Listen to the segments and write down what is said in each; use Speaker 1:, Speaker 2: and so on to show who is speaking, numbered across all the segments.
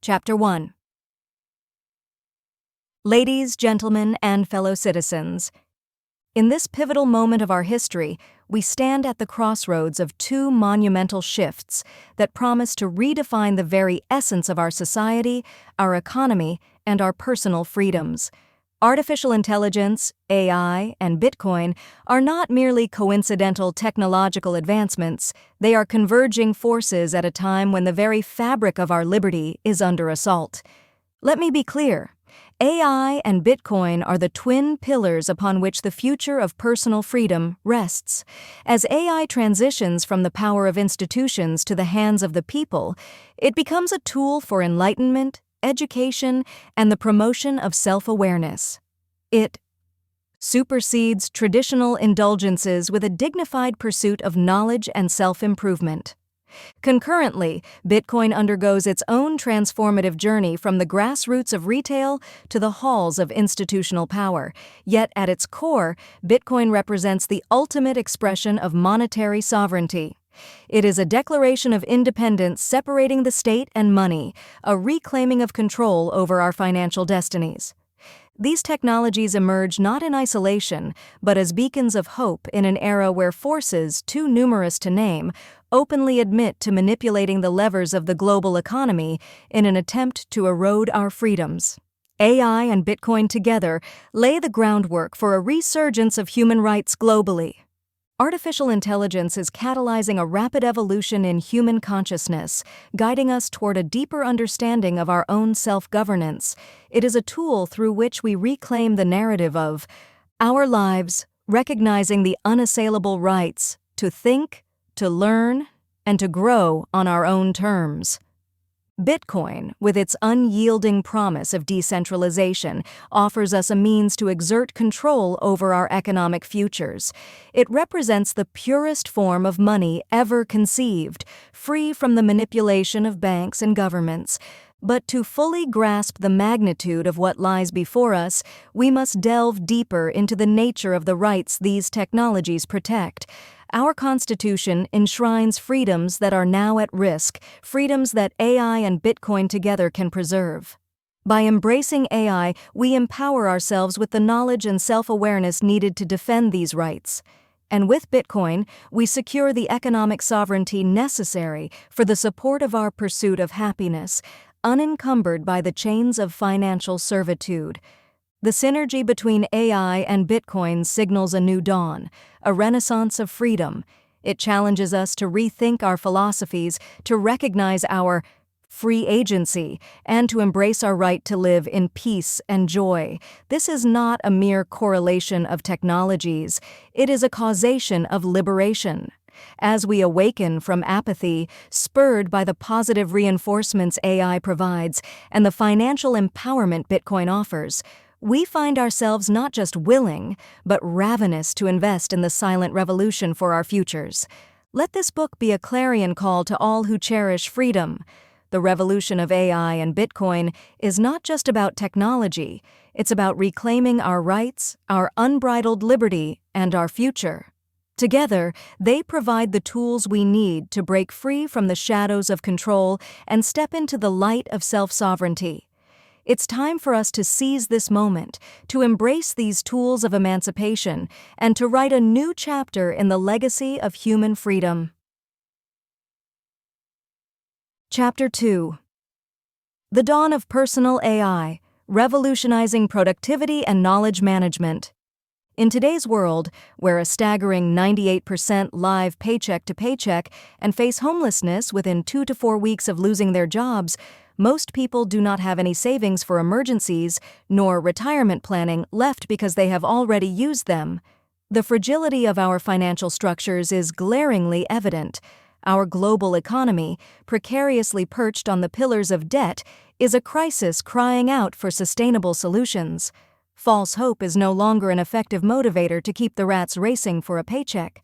Speaker 1: Chapter 1. Ladies, gentlemen, and fellow citizens, in this pivotal moment of our history, we stand at the crossroads of two monumental shifts that promise to redefine the very essence of our society, our economy, and our personal freedoms. Artificial intelligence, AI, and Bitcoin are not merely coincidental technological advancements, they are converging forces at a time when the very fabric of our liberty is under assault. Let me be clear. AI and Bitcoin are the twin pillars upon which the future of personal freedom rests. As AI transitions from the power of institutions to the hands of the people, it becomes a tool for enlightenment, education, and the promotion of self-awareness. It supersedes traditional indulgences with a dignified pursuit of knowledge and self-improvement. Concurrently, Bitcoin undergoes its own transformative journey from the grassroots of retail to the halls of institutional power. Yet at its core, Bitcoin represents the ultimate expression of monetary sovereignty. It is a declaration of independence separating the state and money, a reclaiming of control over our financial destinies. These technologies emerge not in isolation, but as beacons of hope in an era where forces, too numerous to name, openly admit to manipulating the levers of the global economy in an attempt to erode our freedoms. AI and Bitcoin together lay the groundwork for a resurgence of human rights globally. Artificial intelligence is catalyzing a rapid evolution in human consciousness, guiding us toward a deeper understanding of our own self-governance. It is a tool through which we reclaim the narrative of our lives, recognizing the unassailable rights to think, to learn, and to grow on our own terms. Bitcoin, with its unyielding promise of decentralization, offers us a means to exert control over our economic futures. It represents the purest form of money ever conceived, free from the manipulation of banks and governments. But to fully grasp the magnitude of what lies before us, we must delve deeper into the nature of the rights these technologies protect. Our Constitution enshrines freedoms that are now at risk, freedoms that AI and Bitcoin together can preserve. By embracing AI, we empower ourselves with the knowledge and self-awareness needed to defend these rights. And with Bitcoin, we secure the economic sovereignty necessary for the support of our pursuit of happiness, unencumbered by the chains of financial servitude. The synergy between AI and Bitcoin signals a new dawn, a renaissance of freedom. It challenges us to rethink our philosophies, to recognize our free agency, and to embrace our right to live in peace and joy. This is not a mere correlation of technologies, it is a causation of liberation. As we awaken from apathy, spurred by the positive reinforcements AI provides and the financial empowerment Bitcoin offers, we find ourselves not just willing, but ravenous to invest in the silent revolution for our futures. Let this book be a clarion call to all who cherish freedom. The revolution of AI and Bitcoin is not just about technology, it's about reclaiming our rights, our unbridled liberty, and our future. Together, they provide the tools we need to break free from the shadows of control and step into the light of self-sovereignty. It's time for us to seize this moment, to embrace these tools of emancipation, and to write a new chapter in the legacy of human freedom. Chapter 2. The Dawn of Personal AI, Revolutionizing Productivity and Knowledge Management. In today's world, where a staggering 98% live paycheck to paycheck and face homelessness within 2 to 4 weeks of losing their jobs, most people do not have any savings for emergencies, nor retirement planning left because they have already used them. The fragility of our financial structures is glaringly evident. Our global economy, precariously perched on the pillars of debt, is a crisis crying out for sustainable solutions. False hope is no longer an effective motivator to keep the rats racing for a paycheck.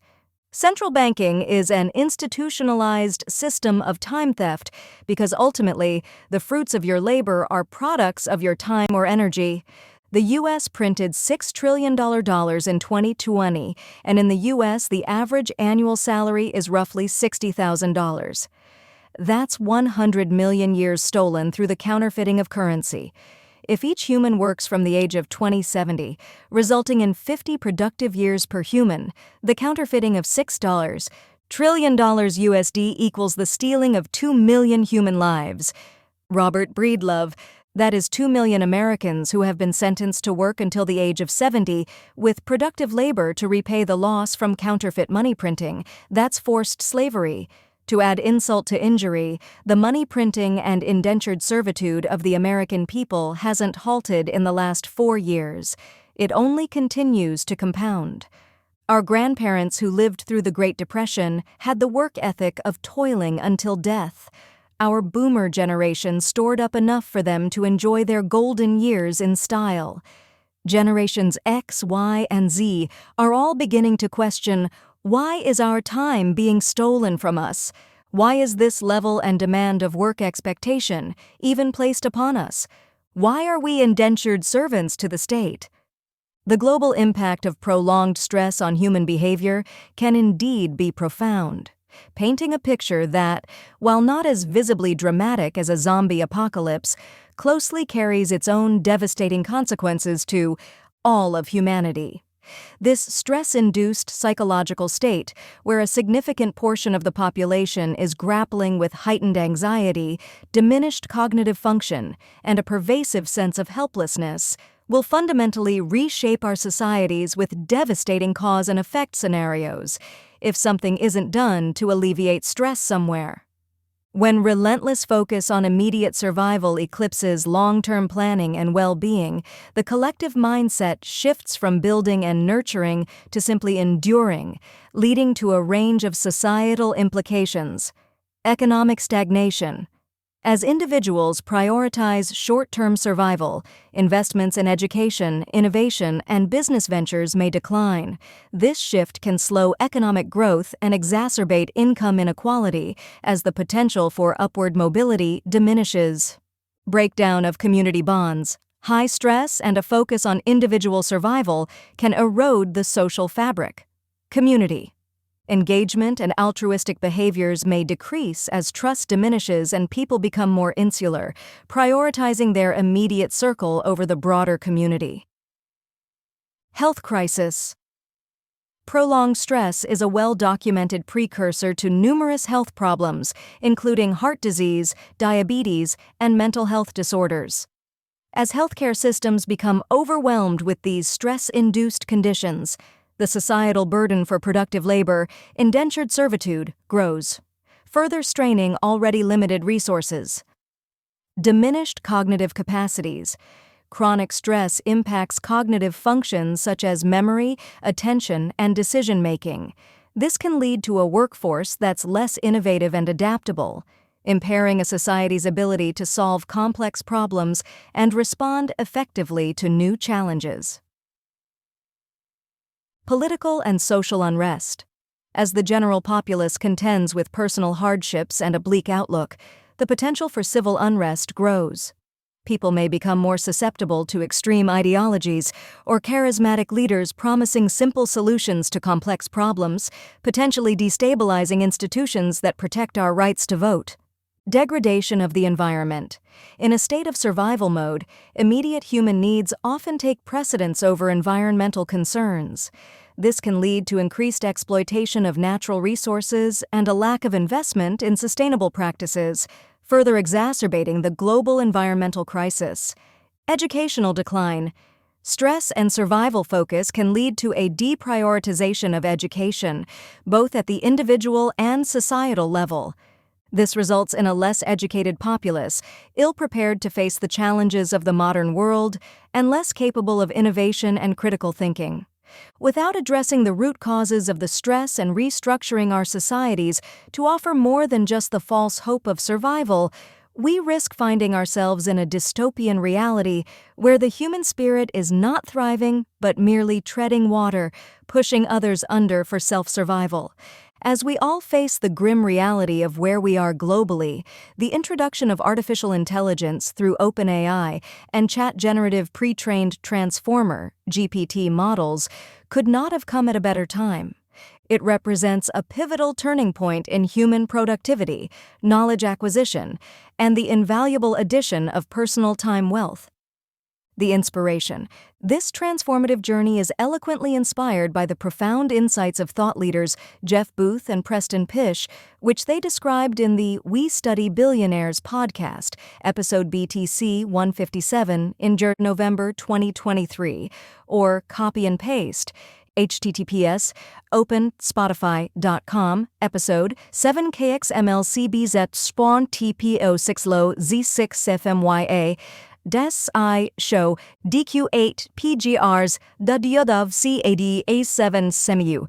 Speaker 1: Central banking is an institutionalized system of time theft because ultimately, the fruits of your labor are products of your time or energy. The U.S. printed $6 trillion in 2020, and in the U.S. the average annual salary is roughly $60,000. That's 100 million years stolen through the counterfeiting of currency. If each human works from the age of 2070, resulting in 50 productive years per human, the counterfeiting of $6 trillion USD equals the stealing of 2 million human lives. Robert Breedlove, that is 2 million Americans who have been sentenced to work until the age of 70 with productive labor to repay the loss from counterfeit money printing. That's forced slavery. To add insult to injury, the money printing and indentured servitude of the American people hasn't halted in the last 4 years. It only continues to compound. Our grandparents who lived through the Great Depression had the work ethic of toiling until death. Our boomer generation stored up enough for them to enjoy their golden years in style. Generations X, Y, and Z are all beginning to question, why is our time being stolen from us? Why is this level and demand of work expectation even placed upon us? Why are we indentured servants to the state? The global impact of prolonged stress on human behavior can indeed be profound, painting a picture that, while not as visibly dramatic as a zombie apocalypse, closely carries its own devastating consequences to all of humanity. This stress-induced psychological state, where a significant portion of the population is grappling with heightened anxiety, diminished cognitive function, and a pervasive sense of helplessness, will fundamentally reshape our societies with devastating cause and effect scenarios if something isn't done to alleviate stress somewhere. When relentless focus on immediate survival eclipses long-term planning and well-being, the collective mindset shifts from building and nurturing to simply enduring, leading to a range of societal implications. Economic stagnation. As individuals prioritize short-term survival, investments in education, innovation, and business ventures may decline. This shift can slow economic growth and exacerbate income inequality as the potential for upward mobility diminishes. Breakdown of community bonds. High stress and a focus on individual survival can erode the social fabric. Community. Engagement and altruistic behaviors may decrease as trust diminishes and people become more insular, prioritizing their immediate circle over the broader community. Health crisis. Prolonged stress is a well-documented precursor to numerous health problems, including heart disease, diabetes, and mental health disorders. As healthcare systems become overwhelmed with these stress-induced conditions, the societal burden for productive labor, indentured servitude, grows, further straining already limited resources. Diminished cognitive capacities. Chronic stress impacts cognitive functions such as memory, attention, and decision-making. This can lead to a workforce that's less innovative and adaptable, impairing a society's ability to solve complex problems and respond effectively to new challenges. Political and social unrest. As the general populace contends with personal hardships and a bleak outlook, the potential for civil unrest grows. People may become more susceptible to extreme ideologies or charismatic leaders promising simple solutions to complex problems, potentially destabilizing institutions that protect our rights to vote. Degradation of the environment. In a state of survival mode, immediate human needs often take precedence over environmental concerns. This can lead to increased exploitation of natural resources and a lack of investment in sustainable practices, further exacerbating the global environmental crisis. Educational decline. Stress and survival focus can lead to a deprioritization of education, both at the individual and societal level. This results in a less educated populace, ill-prepared to face the challenges of the modern world, and less capable of innovation and critical thinking. Without addressing the root causes of the stress and restructuring our societies to offer more than just the false hope of survival, we risk finding ourselves in a dystopian reality where the human spirit is not thriving but merely treading water, pushing others under for self-survival. As we all face the grim reality of where we are globally, the introduction of artificial intelligence through OpenAI and chat-generative pre-trained transformer (GPT) models could not have come at a better time. It represents a pivotal turning point in human productivity, knowledge acquisition, and the invaluable addition of personal time wealth. The inspiration. This transformative journey is eloquently inspired by the profound insights of thought leaders Jeff Booth and Preston Pysh, which they described in the We Study Billionaires podcast, episode BTC 157, in November 2023, or copy and paste. https OpenSpotify.com, episode 7KXMLCBZ Spawn TPO6LO Z6FMYA Des I show DQ8 PGRs Dudyodov CAD A7 SEMU.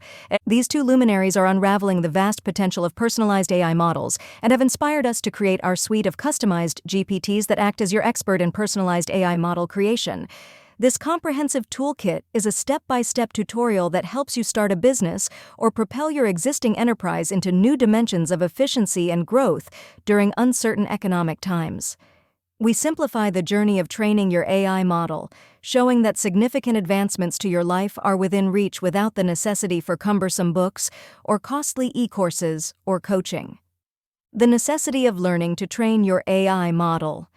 Speaker 1: These two luminaries are unraveling the vast potential of personalized AI models and have inspired us to create our suite of customized GPTs that act as your expert in personalized AI model creation. This comprehensive toolkit is a step-by-step tutorial that helps you start a business or propel your existing enterprise into new dimensions of efficiency and growth during uncertain economic times. We simplify the journey of training your AI model, showing that significant advancements to your life are within reach without the necessity for cumbersome books or costly e-courses or coaching. The necessity of learning to train your AI model.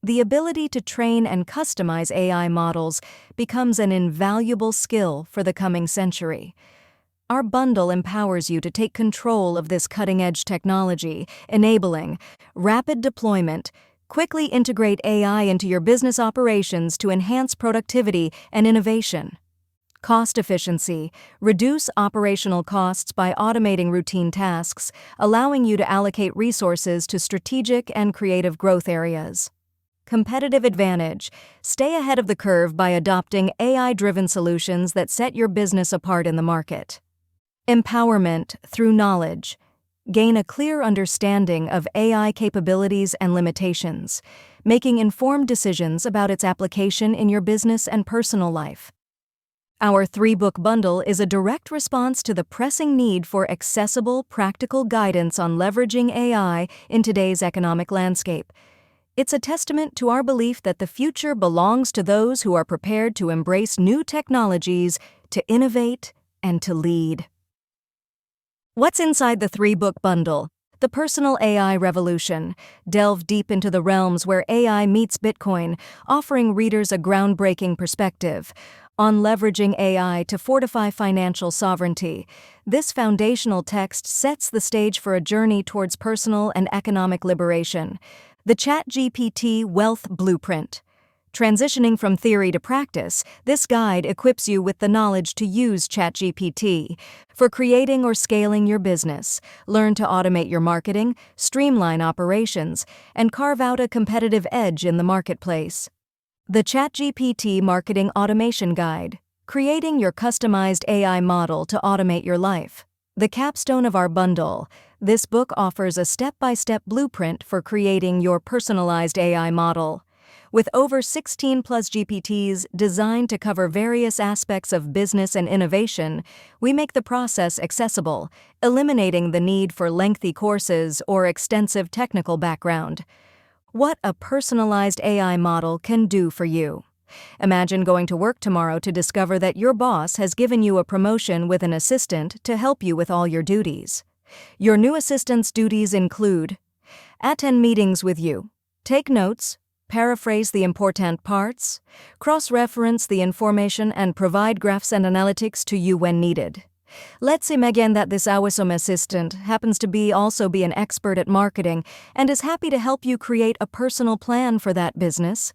Speaker 1: The ability to train and customize AI models becomes an invaluable skill for the coming century. Our bundle empowers you to take control of this cutting-edge technology, enabling rapid deployment, quickly integrate AI into your business operations to enhance productivity and innovation. Cost efficiency. Reduce operational costs by automating routine tasks, allowing you to allocate resources to strategic and creative growth areas. Competitive advantage. Stay ahead of the curve by adopting AI-driven solutions that set your business apart in the market. Empowerment through knowledge. Gain a clear understanding of AI capabilities and limitations, making informed decisions about its application in your business and personal life. Our 3-book bundle is a direct response to the pressing need for accessible, practical guidance on leveraging AI in today's economic landscape. It's a testament to our belief that the future belongs to those who are prepared to embrace new technologies, to innovate, and to lead. What's inside the 3-book bundle? The Personal AI Revolution. Delve deep into the realms where AI meets Bitcoin, offering readers a groundbreaking perspective on leveraging AI to fortify financial sovereignty. This foundational text sets the stage for a journey towards personal and economic liberation. The ChatGPT Wealth Blueprint. Transitioning from theory to practice, this guide equips you with the knowledge to use ChatGPT for creating or scaling your business. Learn to automate your marketing, streamline operations, and carve out a competitive edge in the marketplace. The ChatGPT Marketing Automation Guide. Creating your customized AI model to automate your life. The capstone of our bundle. This book offers a step-by-step blueprint for creating your personalized AI model. With over 16+ GPTs designed to cover various aspects of business and innovation, we make the process accessible, eliminating the need for lengthy courses or extensive technical background. What a personalized AI model can do for you. Imagine going to work tomorrow to discover that your boss has given you a promotion with an assistant to help you with all your duties. Your new assistant's duties include: attend meetings with you, take notes, paraphrase the important parts, cross-reference the information and provide graphs and analytics to you when needed. Let's imagine that this awesome assistant happens to also be an expert at marketing and is happy to help you create a personal plan for that business.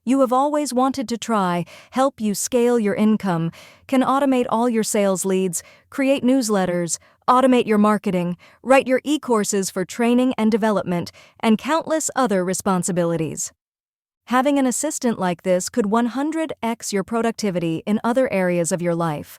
Speaker 1: You have always wanted to try, help you scale your income, can automate all your sales leads, create newsletters, automate your marketing, write your e-courses for training and development, and countless other responsibilities. Having an assistant like this could 100x your productivity in other areas of your life.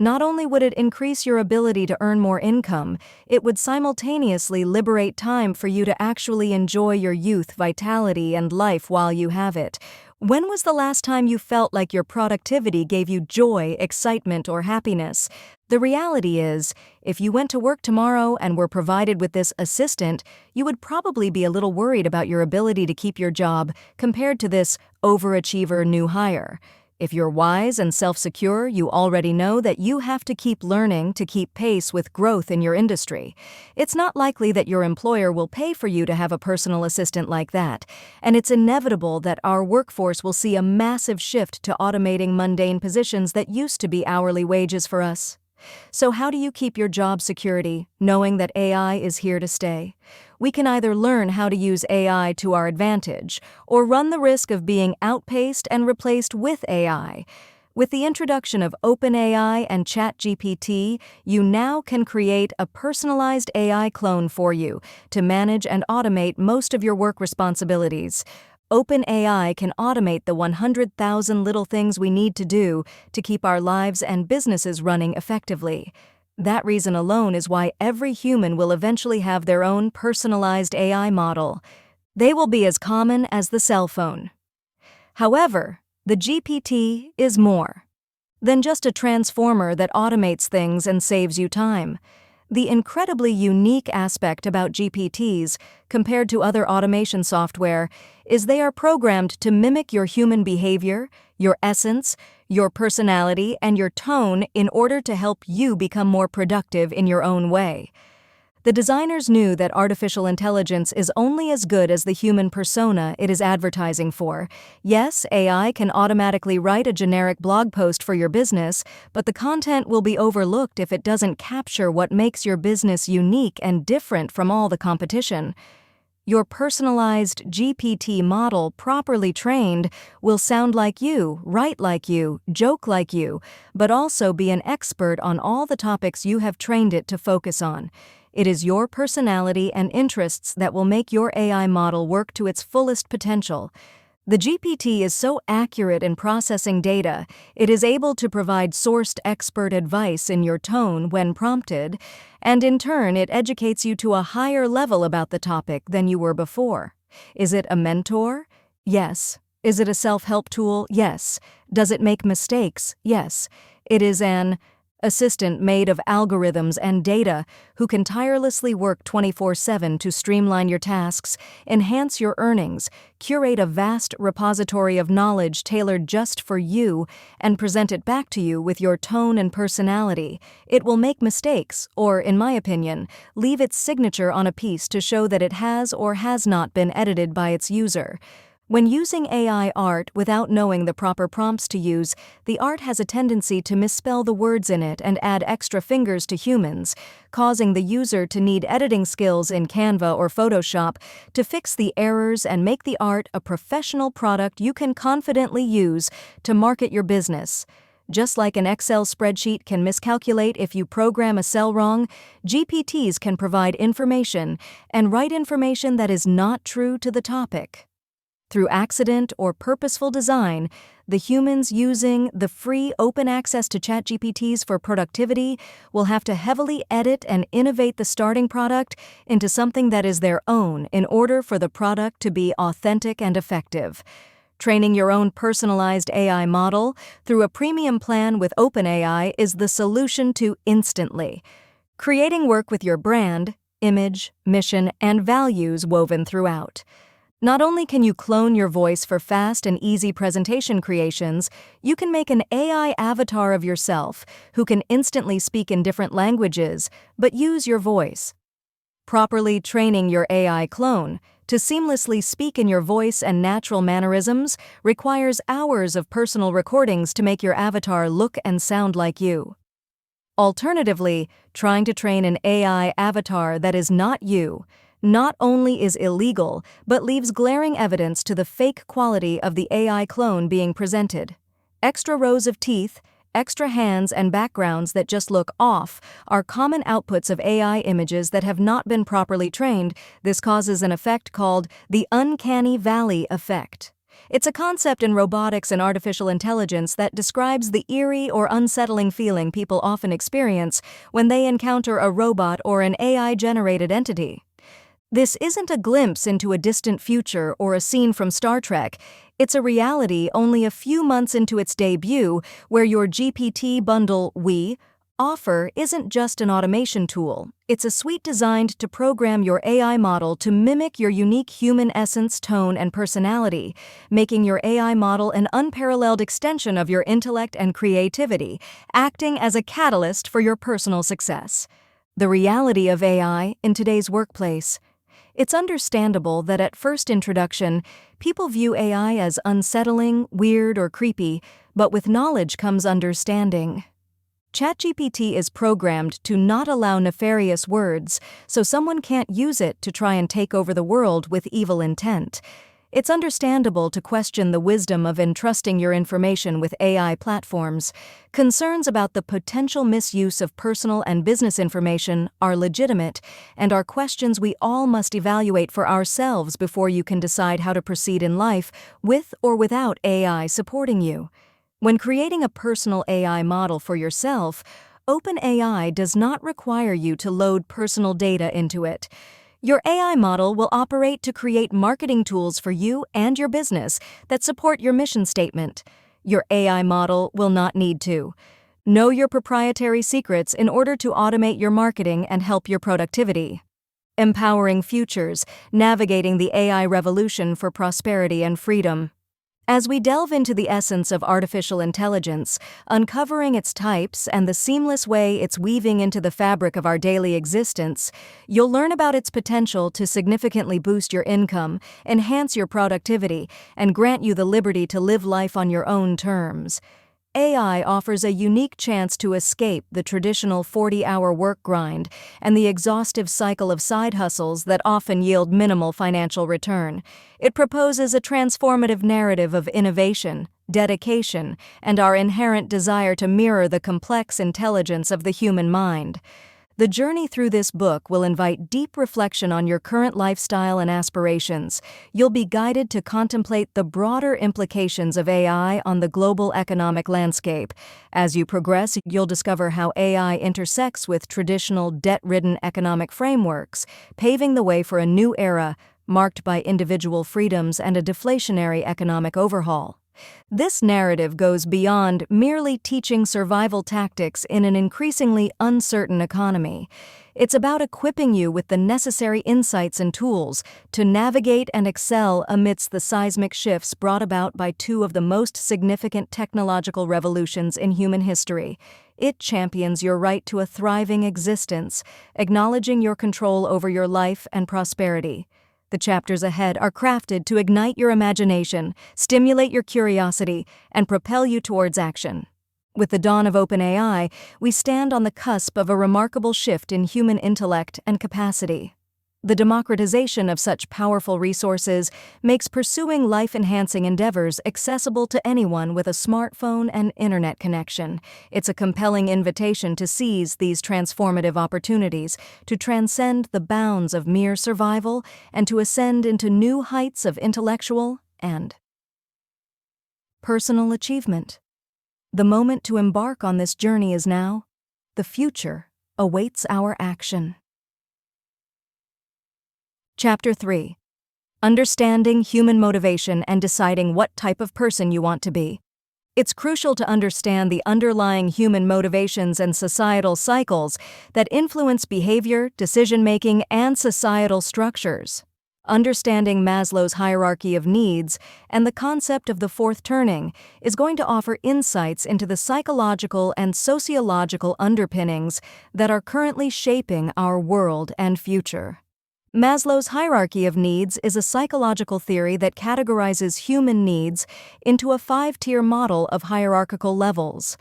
Speaker 1: Not only would it increase your ability to earn more income, it would simultaneously liberate time for you to actually enjoy your youth, vitality, and life while you have it. When was the last time you felt like your productivity gave you joy, excitement, or happiness? The reality is, if you went to work tomorrow and were provided with this assistant, you would probably be a little worried about your ability to keep your job compared to this overachiever new hire. If you're wise and self-secure, you already know that you have to keep learning to keep pace with growth in your industry. It's not likely that your employer will pay for you to have a personal assistant like that, and it's inevitable that our workforce will see a massive shift to automating mundane positions that used to be hourly wages for us. So how do you keep your job security, knowing that AI is here to stay? We can either learn how to use AI to our advantage, or run the risk of being outpaced and replaced with AI. With the introduction of OpenAI and ChatGPT, you now can create a personalized AI clone for you to manage and automate most of your work responsibilities. OpenAI can automate the 100,000 little things we need to do to keep our lives and businesses running effectively. That reason alone is why every human will eventually have their own personalized AI model. They will be as common as the cell phone. However, the GPT is more than just a transformer that automates things and saves you time. The incredibly unique aspect about GPTs, compared to other automation software, is they are programmed to mimic your human behavior, your essence, your personality, and your tone in order to help you become more productive in your own way. The designers knew that artificial intelligence is only as good as the human persona it is advertising for. Yes, AI can automatically write a generic blog post for your business, but the content will be overlooked if it doesn't capture what makes your business unique and different from all the competition. Your personalized GPT model, properly trained, will sound like you, write like you, joke like you, but also be an expert on all the topics you have trained it to focus on. It is your personality and interests that will make your AI model work to its fullest potential. The GPT is so accurate in processing data, it is able to provide sourced expert advice in your tone when prompted, and in turn it educates you to a higher level about the topic than you were before. Is it a mentor? Yes. Is it a self-help tool? Yes. Does it make mistakes? Yes. It is an assistant made of algorithms and data who can tirelessly work 24/7 to streamline your tasks, enhance your earnings, curate a vast repository of knowledge tailored just for you, and present it back to you with your tone and personality. It will make mistakes, or, in my opinion, leave its signature on a piece to show that it has or has not been edited by its user. When using AI art without knowing the proper prompts to use, the art has a tendency to misspell the words in it and add extra fingers to humans, causing the user to need editing skills in Canva or Photoshop to fix the errors and make the art a professional product you can confidently use to market your business. Just like an Excel spreadsheet can miscalculate if you program a cell wrong, GPTs can provide information and write information that is not true to the topic. Through accident or purposeful design, the humans using the free open access to ChatGPTs for productivity will have to heavily edit and innovate the starting product into something that is their own in order for the product to be authentic and effective. Training your own personalized AI model through a premium plan with OpenAI is the solution to instantly creating work with your brand, image, mission, and values woven throughout. Not only can you clone your voice for fast and easy presentation creations, you can make an AI avatar of yourself who can instantly speak in different languages, but use your voice. Properly training your AI clone to seamlessly speak in your voice and natural mannerisms requires hours of personal recordings to make your avatar look and sound like you. Alternatively, trying to train an AI avatar that is not you not only is illegal, but leaves glaring evidence to the fake quality of the AI clone being presented. Extra rows of teeth, extra hands, and backgrounds that just look off are common outputs of AI images that have not been properly trained. This causes an effect called the uncanny valley effect. It's a concept in robotics and artificial intelligence that describes the eerie or unsettling feeling people often experience when they encounter a robot or an AI-generated entity. This isn't a glimpse into a distant future or a scene from Star Trek. It's a reality only a few months into its debut where your GPT bundle, we, Offer isn't just an automation tool, it's a suite designed to program your AI model to mimic your unique human essence, tone, and personality, making your AI model an unparalleled extension of your intellect and creativity, acting as a catalyst for your personal success. The reality of AI in today's workplace. It's understandable that at first introduction, people view AI as unsettling, weird, or creepy, but with knowledge comes understanding. ChatGPT is programmed to not allow nefarious words, so someone can't use it to try and take over the world with evil intent. It's understandable to question the wisdom of entrusting your information with AI platforms. Concerns about the potential misuse of personal and business information are legitimate and are questions we all must evaluate for ourselves before you can decide how to proceed in life with or without AI supporting you. When creating a personal AI model for yourself, OpenAI does not require you to load personal data into it. Your AI model will operate to create marketing tools for you and your business that support your mission statement. Your AI model will not need to. Know your proprietary secrets in order to automate your marketing and help your productivity. Empowering futures, navigating the AI revolution for prosperity and freedom. As we delve into the essence of artificial intelligence, uncovering its types and the seamless way it's weaving into the fabric of our daily existence, you'll learn about its potential to significantly boost your income, enhance your productivity, and grant you the liberty to live life on your own terms. AI offers a unique chance to escape the traditional 40-hour work grind and the exhaustive cycle of side hustles that often yield minimal financial return. It proposes a transformative narrative of innovation, dedication, and our inherent desire to mirror the complex intelligence of the human mind. The journey through this book will invite deep reflection on your current lifestyle and aspirations. You'll be guided to contemplate the broader implications of AI on the global economic landscape. As you progress, you'll discover how AI intersects with traditional debt-ridden economic frameworks, paving the way for a new era marked by individual freedoms and a deflationary economic overhaul. This narrative goes beyond merely teaching survival tactics in an increasingly uncertain economy. It's about equipping you with the necessary insights and tools to navigate and excel amidst the seismic shifts brought about by two of the most significant technological revolutions in human history. It champions your right to a thriving existence, acknowledging your control over your life and prosperity. The chapters ahead are crafted to ignite your imagination, stimulate your curiosity, and propel you towards action. With the dawn of OpenAI, we stand on the cusp of a remarkable shift in human intellect and capacity. The democratization of such powerful resources makes pursuing life-enhancing endeavors accessible to anyone with a smartphone and internet connection. It's a compelling invitation to seize these transformative opportunities, to transcend the bounds of mere survival, and to ascend into new heights of intellectual and personal achievement. The moment to embark on this journey is now. The future awaits our action. Chapter 3. Understanding human motivation and deciding what type of person you want to be. It's crucial to understand the underlying human motivations and societal cycles that influence behavior, decision-making, and societal structures. Understanding Maslow's hierarchy of needs and the concept of the fourth turning is going to offer insights into the psychological and sociological underpinnings that are currently shaping our world and future. Maslow's hierarchy of needs is a psychological theory that categorizes human needs into a 5-tier model of hierarchical levels.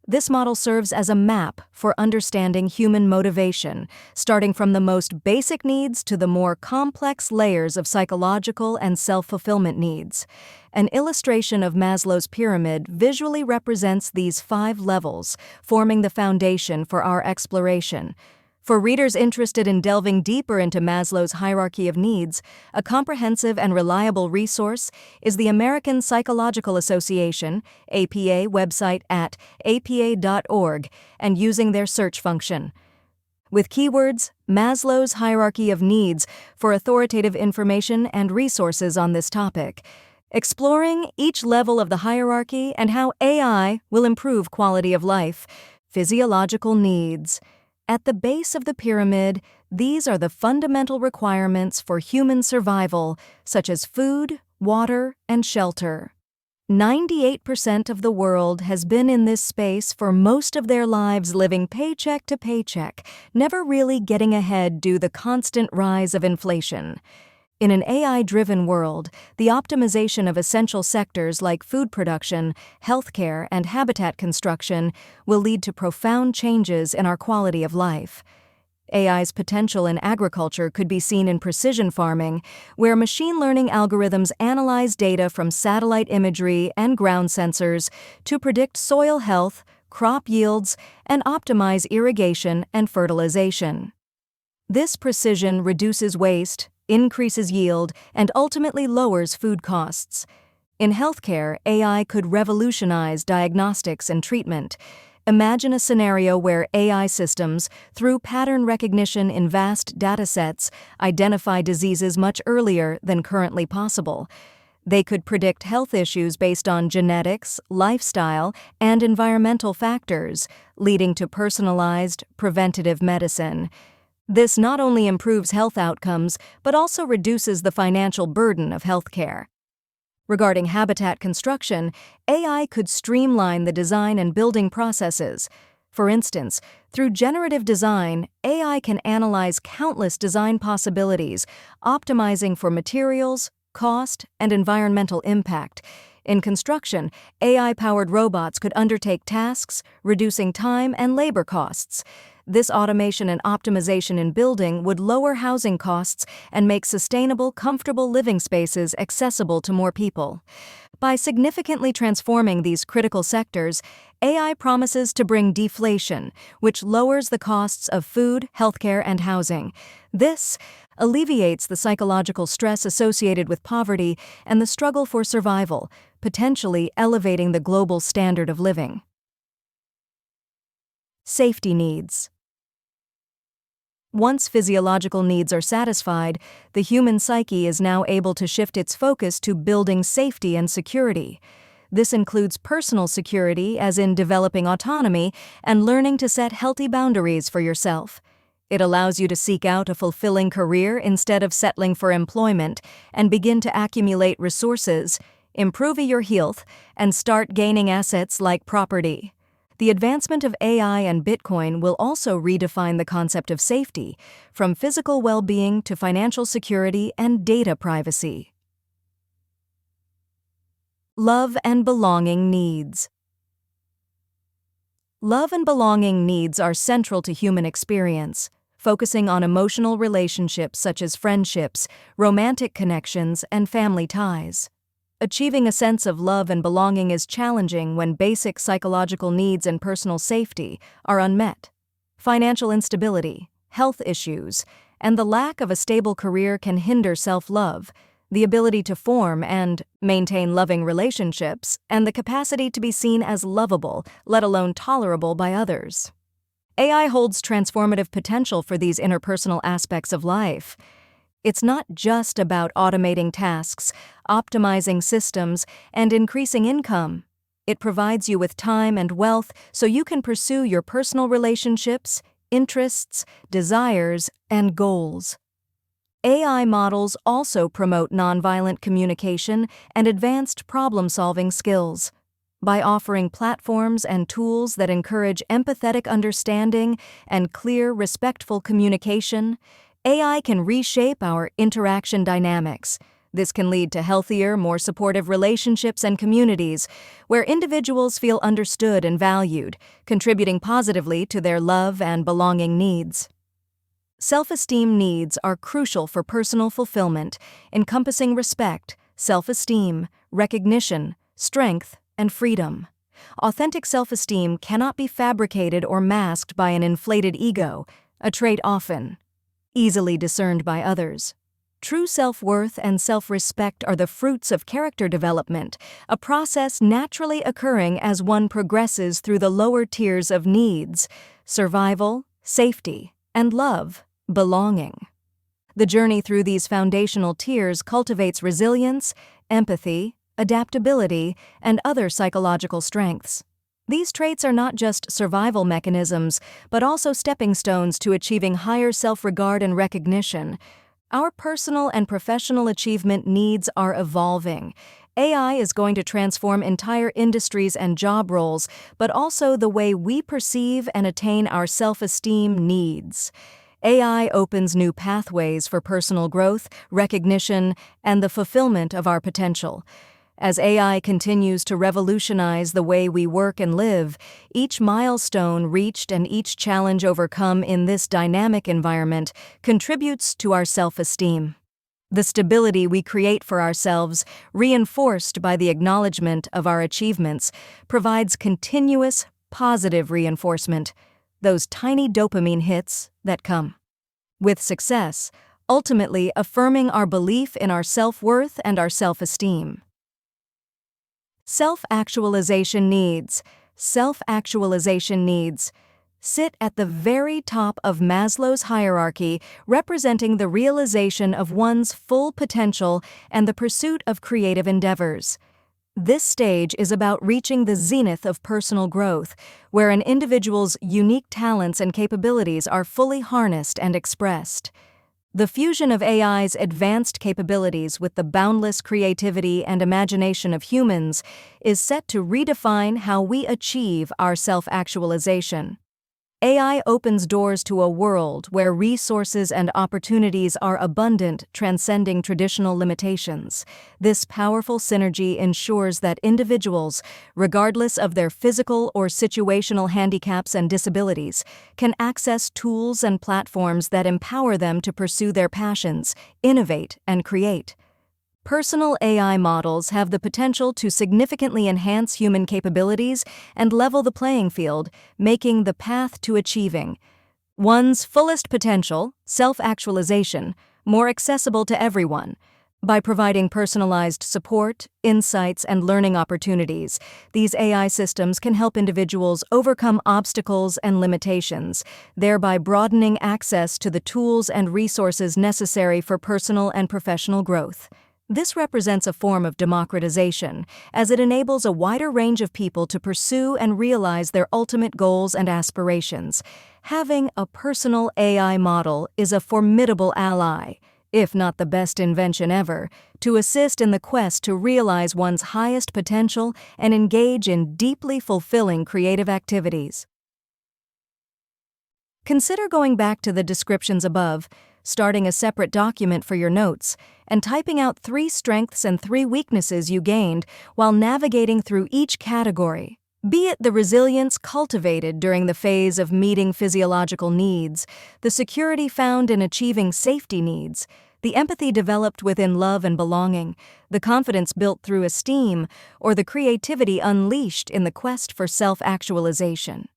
Speaker 1: This model serves as a map for understanding human motivation, starting from the most basic needs to the more complex layers of psychological and self-fulfillment needs. An illustration of Maslow's pyramid visually represents these 5 levels, forming the foundation for our exploration. For readers interested in delving deeper into Maslow's hierarchy of needs, a comprehensive and reliable resource is the American Psychological Association (APA) website at apa.org and using their search function. With keywords Maslow's hierarchy of needs for authoritative information and resources on this topic, exploring each level of the hierarchy and how AI will improve quality of life. Physiological needs. At the base of the pyramid, these are the fundamental requirements for human survival, such as food, water, and shelter. 98% of the world has been in this space for most of their lives, living paycheck to paycheck, never really getting ahead due to the constant rise of inflation. In an AI-driven world, the optimization of essential sectors like food production, healthcare, and habitat construction will lead to profound changes in our quality of life. AI's potential in agriculture could be seen in precision farming, where machine learning algorithms analyze data from satellite imagery and ground sensors to predict soil health, crop yields, and optimize irrigation and fertilization. This precision reduces waste, increases yield, and ultimately lowers food costs. In healthcare, AI could revolutionize diagnostics and treatment. Imagine a scenario where AI systems, through pattern recognition in vast datasets, identify diseases much earlier than currently possible. They could predict health issues based on genetics, lifestyle, and environmental factors, leading to personalized, preventative medicine. This not only improves health outcomes, but also reduces the financial burden of healthcare. Regarding habitat construction, AI could streamline the design and building processes. For instance, through generative design, AI can analyze countless design possibilities, optimizing for materials, cost, and environmental impact. In construction, AI-powered robots could undertake tasks, reducing time and labor costs. This automation and optimization in building would lower housing costs and make sustainable, comfortable living spaces accessible to more people. By significantly transforming these critical sectors, AI promises to bring deflation, which lowers the costs of food, healthcare, and housing. This alleviates the psychological stress associated with poverty and the struggle for survival, potentially elevating the global standard of living. Safety needs. Once physiological needs are satisfied, the human psyche is now able to shift its focus to building safety and security. This includes personal security, as in developing autonomy and learning to set healthy boundaries for yourself. It allows you to seek out a fulfilling career instead of settling for employment and begin to accumulate resources, improve your health, and start gaining assets like property. The advancement of AI and Bitcoin will also redefine the concept of safety, from physical well-being to financial security and data privacy. Love and belonging needs. Love and belonging needs are central to human experience, focusing on emotional relationships such as friendships, romantic connections, and family ties. Achieving a sense of love and belonging is challenging when basic psychological needs and personal safety are unmet. Financial instability, health issues, and the lack of a stable career can hinder self-love, the ability to form and maintain loving relationships, and the capacity to be seen as lovable, let alone tolerable by others. AI holds transformative potential for these interpersonal aspects of life. It's not just about automating tasks, optimizing systems, and increasing income. It provides you with time and wealth so you can pursue your personal relationships, interests, desires, and goals. AI models also promote nonviolent communication and advanced problem-solving skills. By offering platforms and tools that encourage empathetic understanding and clear, respectful communication, AI can reshape our interaction dynamics. This can lead to healthier, more supportive relationships and communities where individuals feel understood and valued, contributing positively to their love and belonging needs. Self-esteem needs are crucial for personal fulfillment, encompassing respect, self-esteem, recognition, strength, and freedom. Authentic self-esteem cannot be fabricated or masked by an inflated ego, a trait often easily discerned by others. True self-worth and self-respect are the fruits of character development, a process naturally occurring as one progresses through the lower tiers of needs: survival, safety, and love, belonging. The journey through these foundational tiers cultivates resilience, empathy, adaptability, and other psychological strengths. These traits are not just survival mechanisms, but also stepping stones to achieving higher self-regard and recognition. Our personal and professional achievement needs are evolving. AI is going to transform entire industries and job roles, but also the way we perceive and attain our self-esteem needs. AI opens new pathways for personal growth, recognition, and the fulfillment of our potential. As AI continues to revolutionize the way we work and live, each milestone reached and each challenge overcome in this dynamic environment contributes to our self-esteem. The stability we create for ourselves, reinforced by the acknowledgement of our achievements, provides continuous, positive reinforcement, those tiny dopamine hits that come with success, ultimately affirming our belief in our self-worth and our self-esteem. Self-actualization needs. Self-actualization needs sit at the very top of Maslow's hierarchy, representing the realization of one's full potential and the pursuit of creative endeavors. This stage is about reaching the zenith of personal growth, where an individual's unique talents and capabilities are fully harnessed and expressed. The fusion of AI's advanced capabilities with the boundless creativity and imagination of humans is set to redefine how we achieve our self-actualization. AI opens doors to a world where resources and opportunities are abundant, transcending traditional limitations. This powerful synergy ensures that individuals, regardless of their physical or situational handicaps and disabilities, can access tools and platforms that empower them to pursue their passions, innovate, and create. Personal AI models have the potential to significantly enhance human capabilities and level the playing field, making the path to achieving one's fullest potential, self-actualization, more accessible to everyone. By providing personalized support, insights, and learning opportunities, these AI systems can help individuals overcome obstacles and limitations, thereby broadening access to the tools and resources necessary for personal and professional growth. This represents a form of democratization, as it enables a wider range of people to pursue and realize their ultimate goals and aspirations. Having a personal AI model is a formidable ally, if not the best invention ever, to assist in the quest to realize one's highest potential and engage in deeply fulfilling creative activities. Consider going back to the descriptions above, starting a separate document for your notes, and typing out 3 strengths and 3 weaknesses you gained while navigating through each category. Be it the resilience cultivated during the phase of meeting physiological needs, the security found in achieving safety needs, the empathy developed within love and belonging, the confidence built through esteem, or the creativity unleashed in the quest for self-actualization.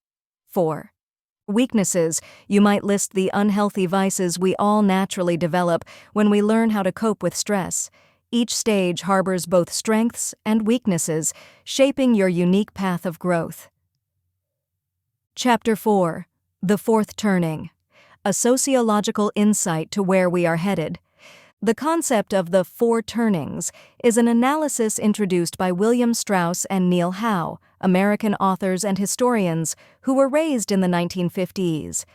Speaker 1: 4. Weaknesses. You might list the unhealthy vices we all naturally develop when we learn how to cope with stress. Each stage harbors both strengths and weaknesses, shaping your unique path of growth. Chapter 4. The Fourth Turning. A sociological insight to where we are headed. The concept of the 4 turnings is an analysis introduced by William Strauss and Neil Howe, American authors and historians who were raised in the 1950s.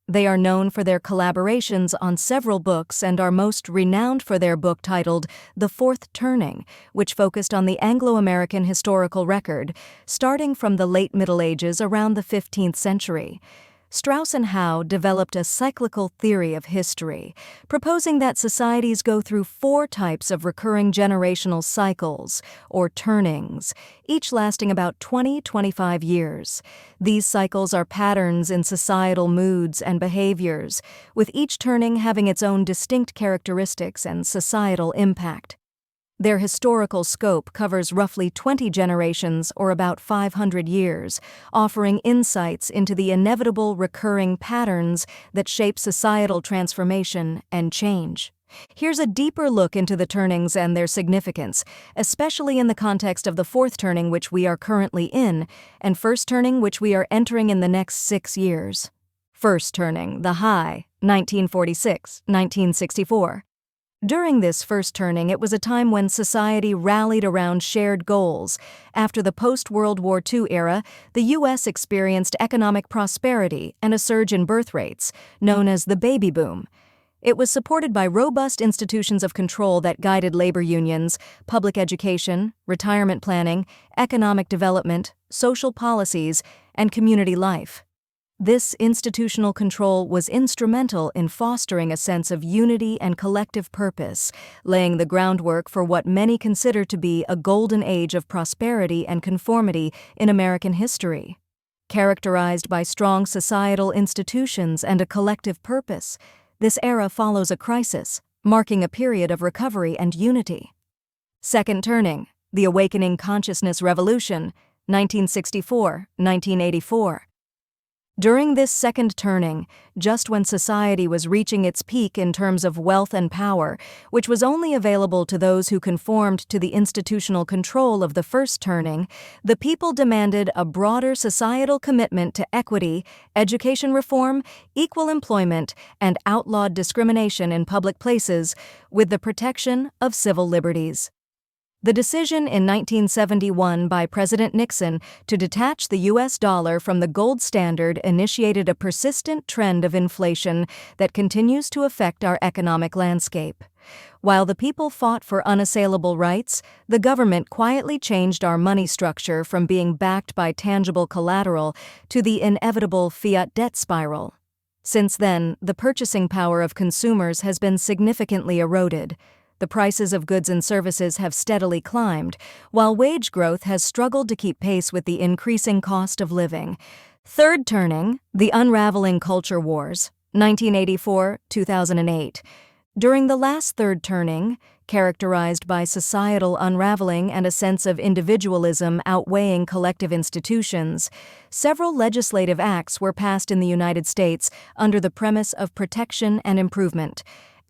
Speaker 1: They are known for their collaborations on several books and are most renowned for their book titled The Fourth Turning, which focused on the Anglo-American historical record, starting from the late Middle Ages around the 15th century. Strauss and Howe developed a cyclical theory of history, proposing that societies go through 4 types of recurring generational cycles, or turnings, each lasting about 20-25 years. These cycles are patterns in societal moods and behaviors, with each turning having its own distinct characteristics and societal impact. Their historical scope covers roughly 20 generations or about 500 years, offering insights into the inevitable recurring patterns that shape societal transformation and change. Here's a deeper look into the turnings and their significance, especially in the context of the 4th turning which we are currently in, and 1st turning which we are entering in the next 6 years. 1st turning, the high, 1946-1964. During this first turning, it was a time when society rallied around shared goals. After the post-World War II era, the U.S. experienced economic prosperity and a surge in birth rates, known as the baby boom. It was supported by robust institutions of control that guided labor unions, public education, retirement planning, economic development, social policies, and community life. This institutional control was instrumental in fostering a sense of unity and collective purpose, laying the groundwork for what many consider to be a golden age of prosperity and conformity in American history. Characterized by strong societal institutions and a collective purpose, this era follows a crisis, marking a period of recovery and unity. Second turning, the Awakening Consciousness Revolution, 1964-1984. During this second turning, just when society was reaching its peak in terms of wealth and power, which was only available to those who conformed to the institutional control of the first turning, the people demanded a broader societal commitment to equity, education reform, equal employment, and outlawed discrimination in public places, with the protection of civil liberties. The decision in 1971 by President Nixon to detach the U.S. dollar from the gold standard initiated a persistent trend of inflation that continues to affect our economic landscape. While the people fought for unassailable rights, the government quietly changed our money structure from being backed by tangible collateral to the inevitable fiat debt spiral. Since then, the purchasing power of consumers has been significantly eroded. The prices of goods and services have steadily climbed, while wage growth has struggled to keep pace with the increasing cost of living. Third turning, the unraveling culture wars, 1984-2008. During the last third turning, characterized by societal unraveling and a sense of individualism outweighing collective institutions, several legislative acts were passed in the United States under the premise of protection and improvement.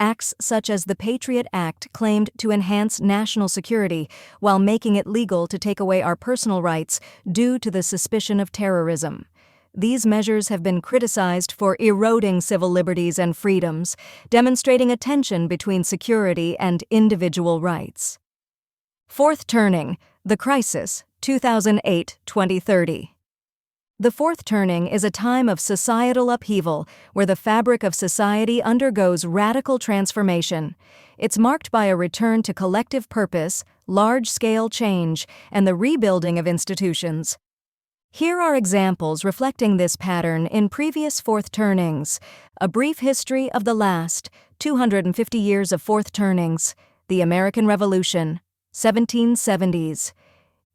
Speaker 1: Acts such as the Patriot Act claimed to enhance national security while making it legal to take away our personal rights due to the suspicion of terrorism. These measures have been criticized for eroding civil liberties and freedoms, demonstrating a tension between security and individual rights. Fourth turning, the crisis, 2008-2030. The fourth turning is a time of societal upheaval where the fabric of society undergoes radical transformation. It's marked by a return to collective purpose, large-scale change, and the rebuilding of institutions. Here are examples reflecting this pattern in previous fourth turnings. A brief history of the last 250 years of fourth turnings. The American Revolution, 1770s.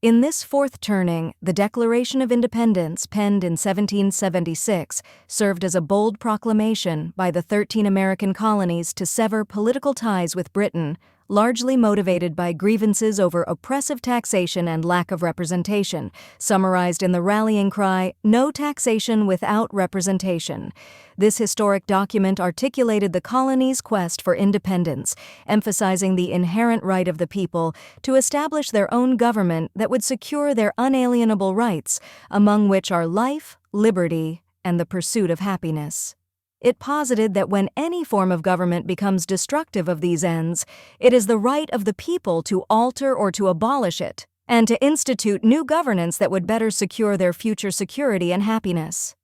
Speaker 1: In this fourth turning, the Declaration of Independence, penned in 1776, served as a bold proclamation by the 13 American colonies to sever political ties with Britain, largely motivated by grievances over oppressive taxation and lack of representation, summarized in the rallying cry, "No taxation without representation." This historic document articulated the colonies' quest for independence, emphasizing the inherent right of the people to establish their own government that would secure their unalienable rights, among which are life, liberty, and the pursuit of happiness. It posited that when any form of government becomes destructive of these ends, it is the right of the people to alter or to abolish it, and to institute new governance that would better secure their future security and happiness.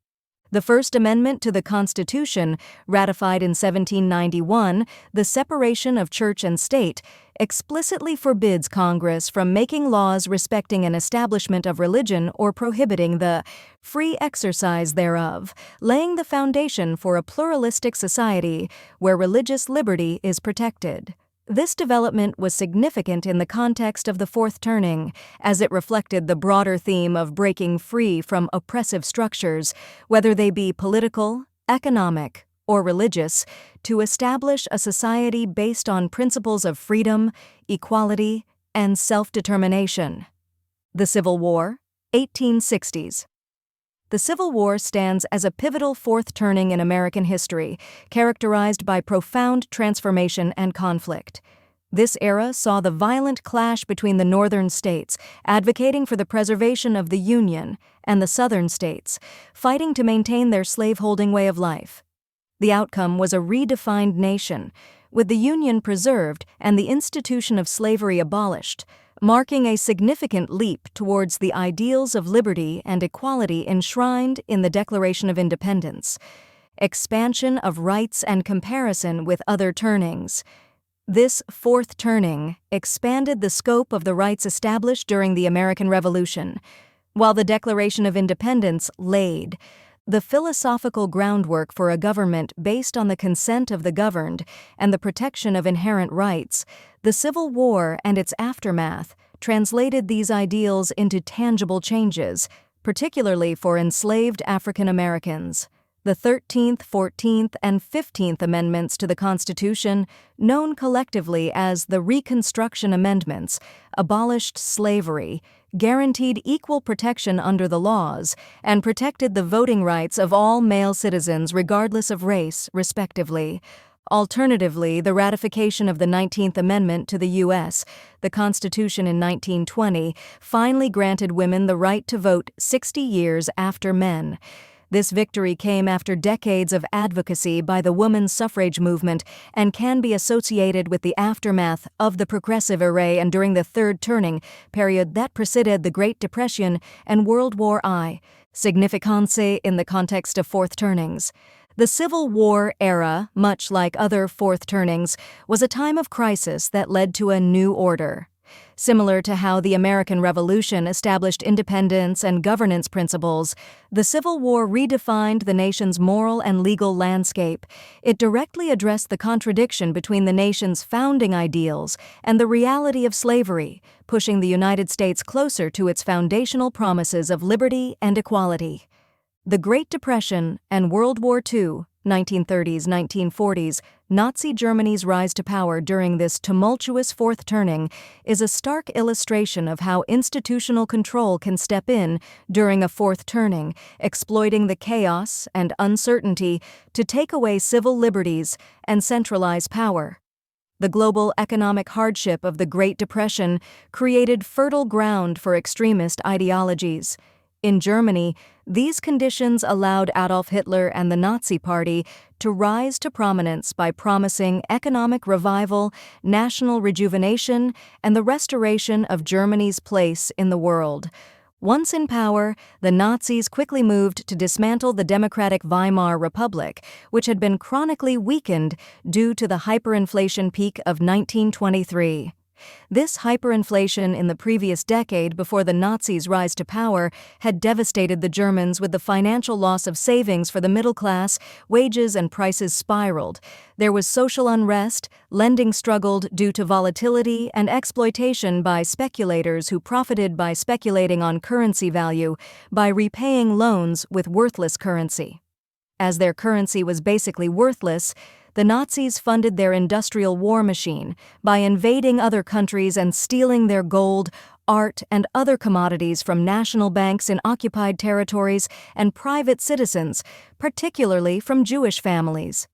Speaker 1: The First Amendment to the Constitution, ratified in 1791, the separation of church and state, explicitly forbids Congress from making laws respecting an establishment of religion or prohibiting the free exercise thereof, laying the foundation for a pluralistic society where religious liberty is protected. This development was significant in the context of the fourth turning, as it reflected the broader theme of breaking free from oppressive structures, whether they be political, economic, or religious, to establish a society based on principles of freedom, equality, and self-determination. The Civil War, 1860s. The Civil War stands as a pivotal fourth turning in American history, characterized by profound transformation and conflict. This era saw the violent clash between the northern states, advocating for the preservation of the Union, and the southern states, fighting to maintain their slaveholding way of life. The outcome was a redefined nation, with the Union preserved and the institution of slavery abolished, marking a significant leap towards the ideals of liberty and equality enshrined in the Declaration of Independence. Expansion of rights and comparison with other turnings. This fourth turning expanded the scope of the rights established during the American Revolution, while the Declaration of Independence laid the philosophical groundwork for a government based on the consent of the governed and the protection of inherent rights. The Civil War and its aftermath translated these ideals into tangible changes, particularly for enslaved African Americans. The 13th, 14th, and 15th Amendments to the Constitution, known collectively as the Reconstruction Amendments, abolished slavery, guaranteed equal protection under the laws, and protected the voting rights of all male citizens regardless of race, respectively. Alternatively, the ratification of the 19th Amendment to the U.S., the Constitution in 1920, finally granted women the right to vote 60 years after men. This victory came after decades of advocacy by the women's suffrage movement and can be associated with the aftermath of the Progressive Era and during the Third Turning period that preceded the Great Depression and World War I. Significance in the context of fourth turnings. The Civil War era, much like other fourth turnings, was a time of crisis that led to a new order. Similar to how the American Revolution established independence and governance principles, the Civil War redefined the nation's moral and legal landscape. It directly addressed the contradiction between the nation's founding ideals and the reality of slavery, pushing the United States closer to its foundational promises of liberty and equality. The Great Depression and World War II, 1930s, 1940s, Nazi Germany's rise to power during this tumultuous fourth turning is a stark illustration of how institutional control can step in during a fourth turning, exploiting the chaos and uncertainty to take away civil liberties and centralize power. The global economic hardship of the Great Depression created fertile ground for extremist ideologies. In Germany, these conditions allowed Adolf Hitler and the Nazi Party to rise to prominence by promising economic revival, national rejuvenation, and the restoration of Germany's place in the world. Once in power, the Nazis quickly moved to dismantle the democratic Weimar Republic, which had been chronically weakened due to the hyperinflation peak of 1923. This hyperinflation in the previous decade before the Nazis' rise to power had devastated the Germans with the financial loss of savings for the middle class, wages and prices spiraled. There was social unrest, lending struggled due to volatility and exploitation by speculators who profited by speculating on currency value by repaying loans with worthless currency. As their currency was basically worthless, the Nazis funded their industrial war machine by invading other countries and stealing their gold, art, and other commodities from national banks in occupied territories and private citizens, particularly from Jewish families.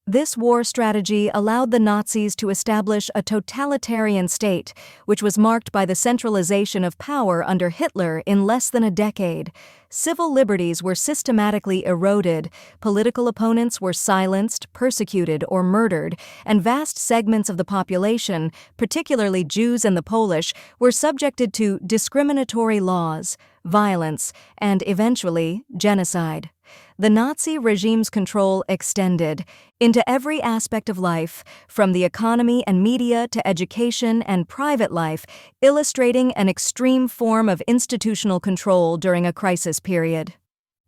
Speaker 1: This war strategy allowed the Nazis to establish a totalitarian state, which was marked by the centralization of power under Hitler in less than a decade. Civil liberties were systematically eroded, political opponents were silenced, persecuted, or murdered, and vast segments of the population, particularly Jews and the Polish, were subjected to discriminatory laws, violence, and eventually genocide. The Nazi regime's control extended into every aspect of life, from the economy and media to education and private life, illustrating an extreme form of institutional control during a crisis period.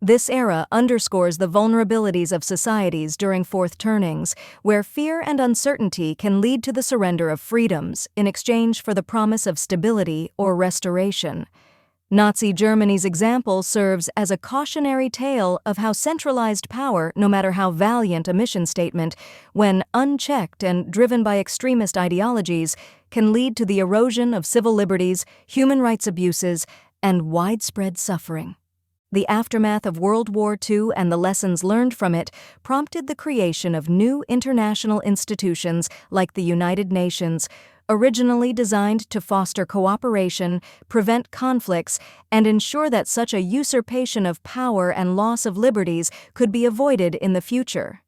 Speaker 1: This era underscores the vulnerabilities of societies during fourth turnings, where fear and uncertainty can lead to the surrender of freedoms in exchange for the promise of stability or restoration. Nazi Germany's example serves as a cautionary tale of how centralized power, no matter how valiant a mission statement, when unchecked and driven by extremist ideologies, can lead to the erosion of civil liberties, human rights abuses, and widespread suffering. The aftermath of World War II and the lessons learned from it prompted the creation of new international institutions like the United Nations, originally designed to foster cooperation, prevent conflicts, and ensure that such a usurpation of power and loss of liberties could be avoided in the future.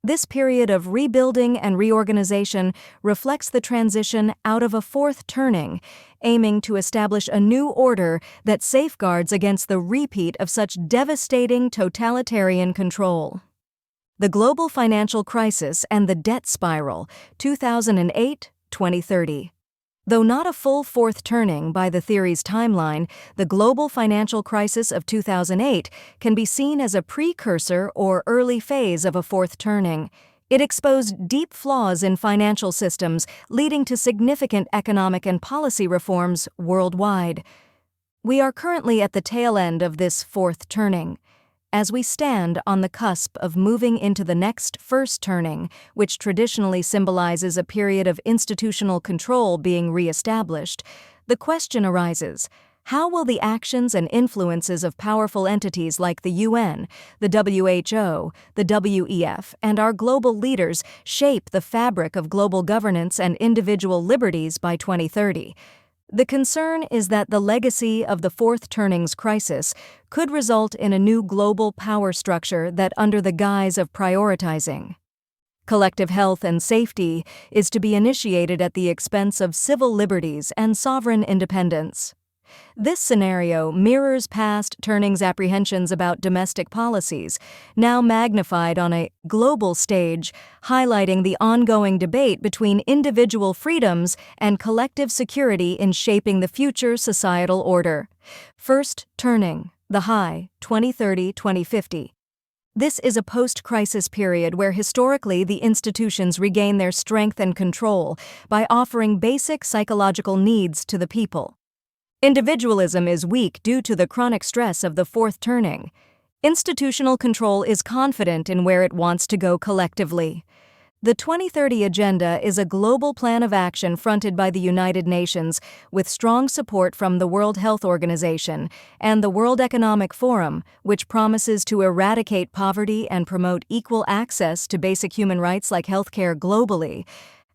Speaker 1: This period of rebuilding and reorganization reflects the transition out of a fourth turning, aiming to establish a new order that safeguards against the repeat of such devastating totalitarian control. The Global Financial Crisis and the Debt Spiral, 2008-2030. Though not a full fourth turning by the theory's timeline, the global financial crisis of 2008 can be seen as a precursor or early phase of a fourth turning. It exposed deep flaws in financial systems, leading to significant economic and policy reforms worldwide. We are currently at the tail end of this fourth turning. As we stand on the cusp of moving into the next first turning, which traditionally symbolizes a period of institutional control being reestablished, the question arises: how will the actions and influences of powerful entities like the UN, the WHO, the WEF, and our global leaders shape the fabric of global governance and individual liberties by 2030? The concern is that the legacy of the fourth turning's crisis could result in a new global power structure that, under the guise of prioritizing collective health and safety, is to be initiated at the expense of civil liberties and sovereign independence. This scenario mirrors past turnings' apprehensions about domestic policies, now magnified on a global stage, highlighting the ongoing debate between individual freedoms and collective security in shaping the future societal order. First turning, the high, 2030-2050. This is a post-crisis period where historically the institutions regain their strength and control by offering basic psychological needs to the people. Individualism is weak due to the chronic stress of the fourth turning. Institutional control is confident in where it wants to go collectively. The 2030 Agenda is a global plan of action fronted by the United Nations with strong support from the World Health Organization and the World Economic Forum, which promises to eradicate poverty and promote equal access to basic human rights like healthcare globally.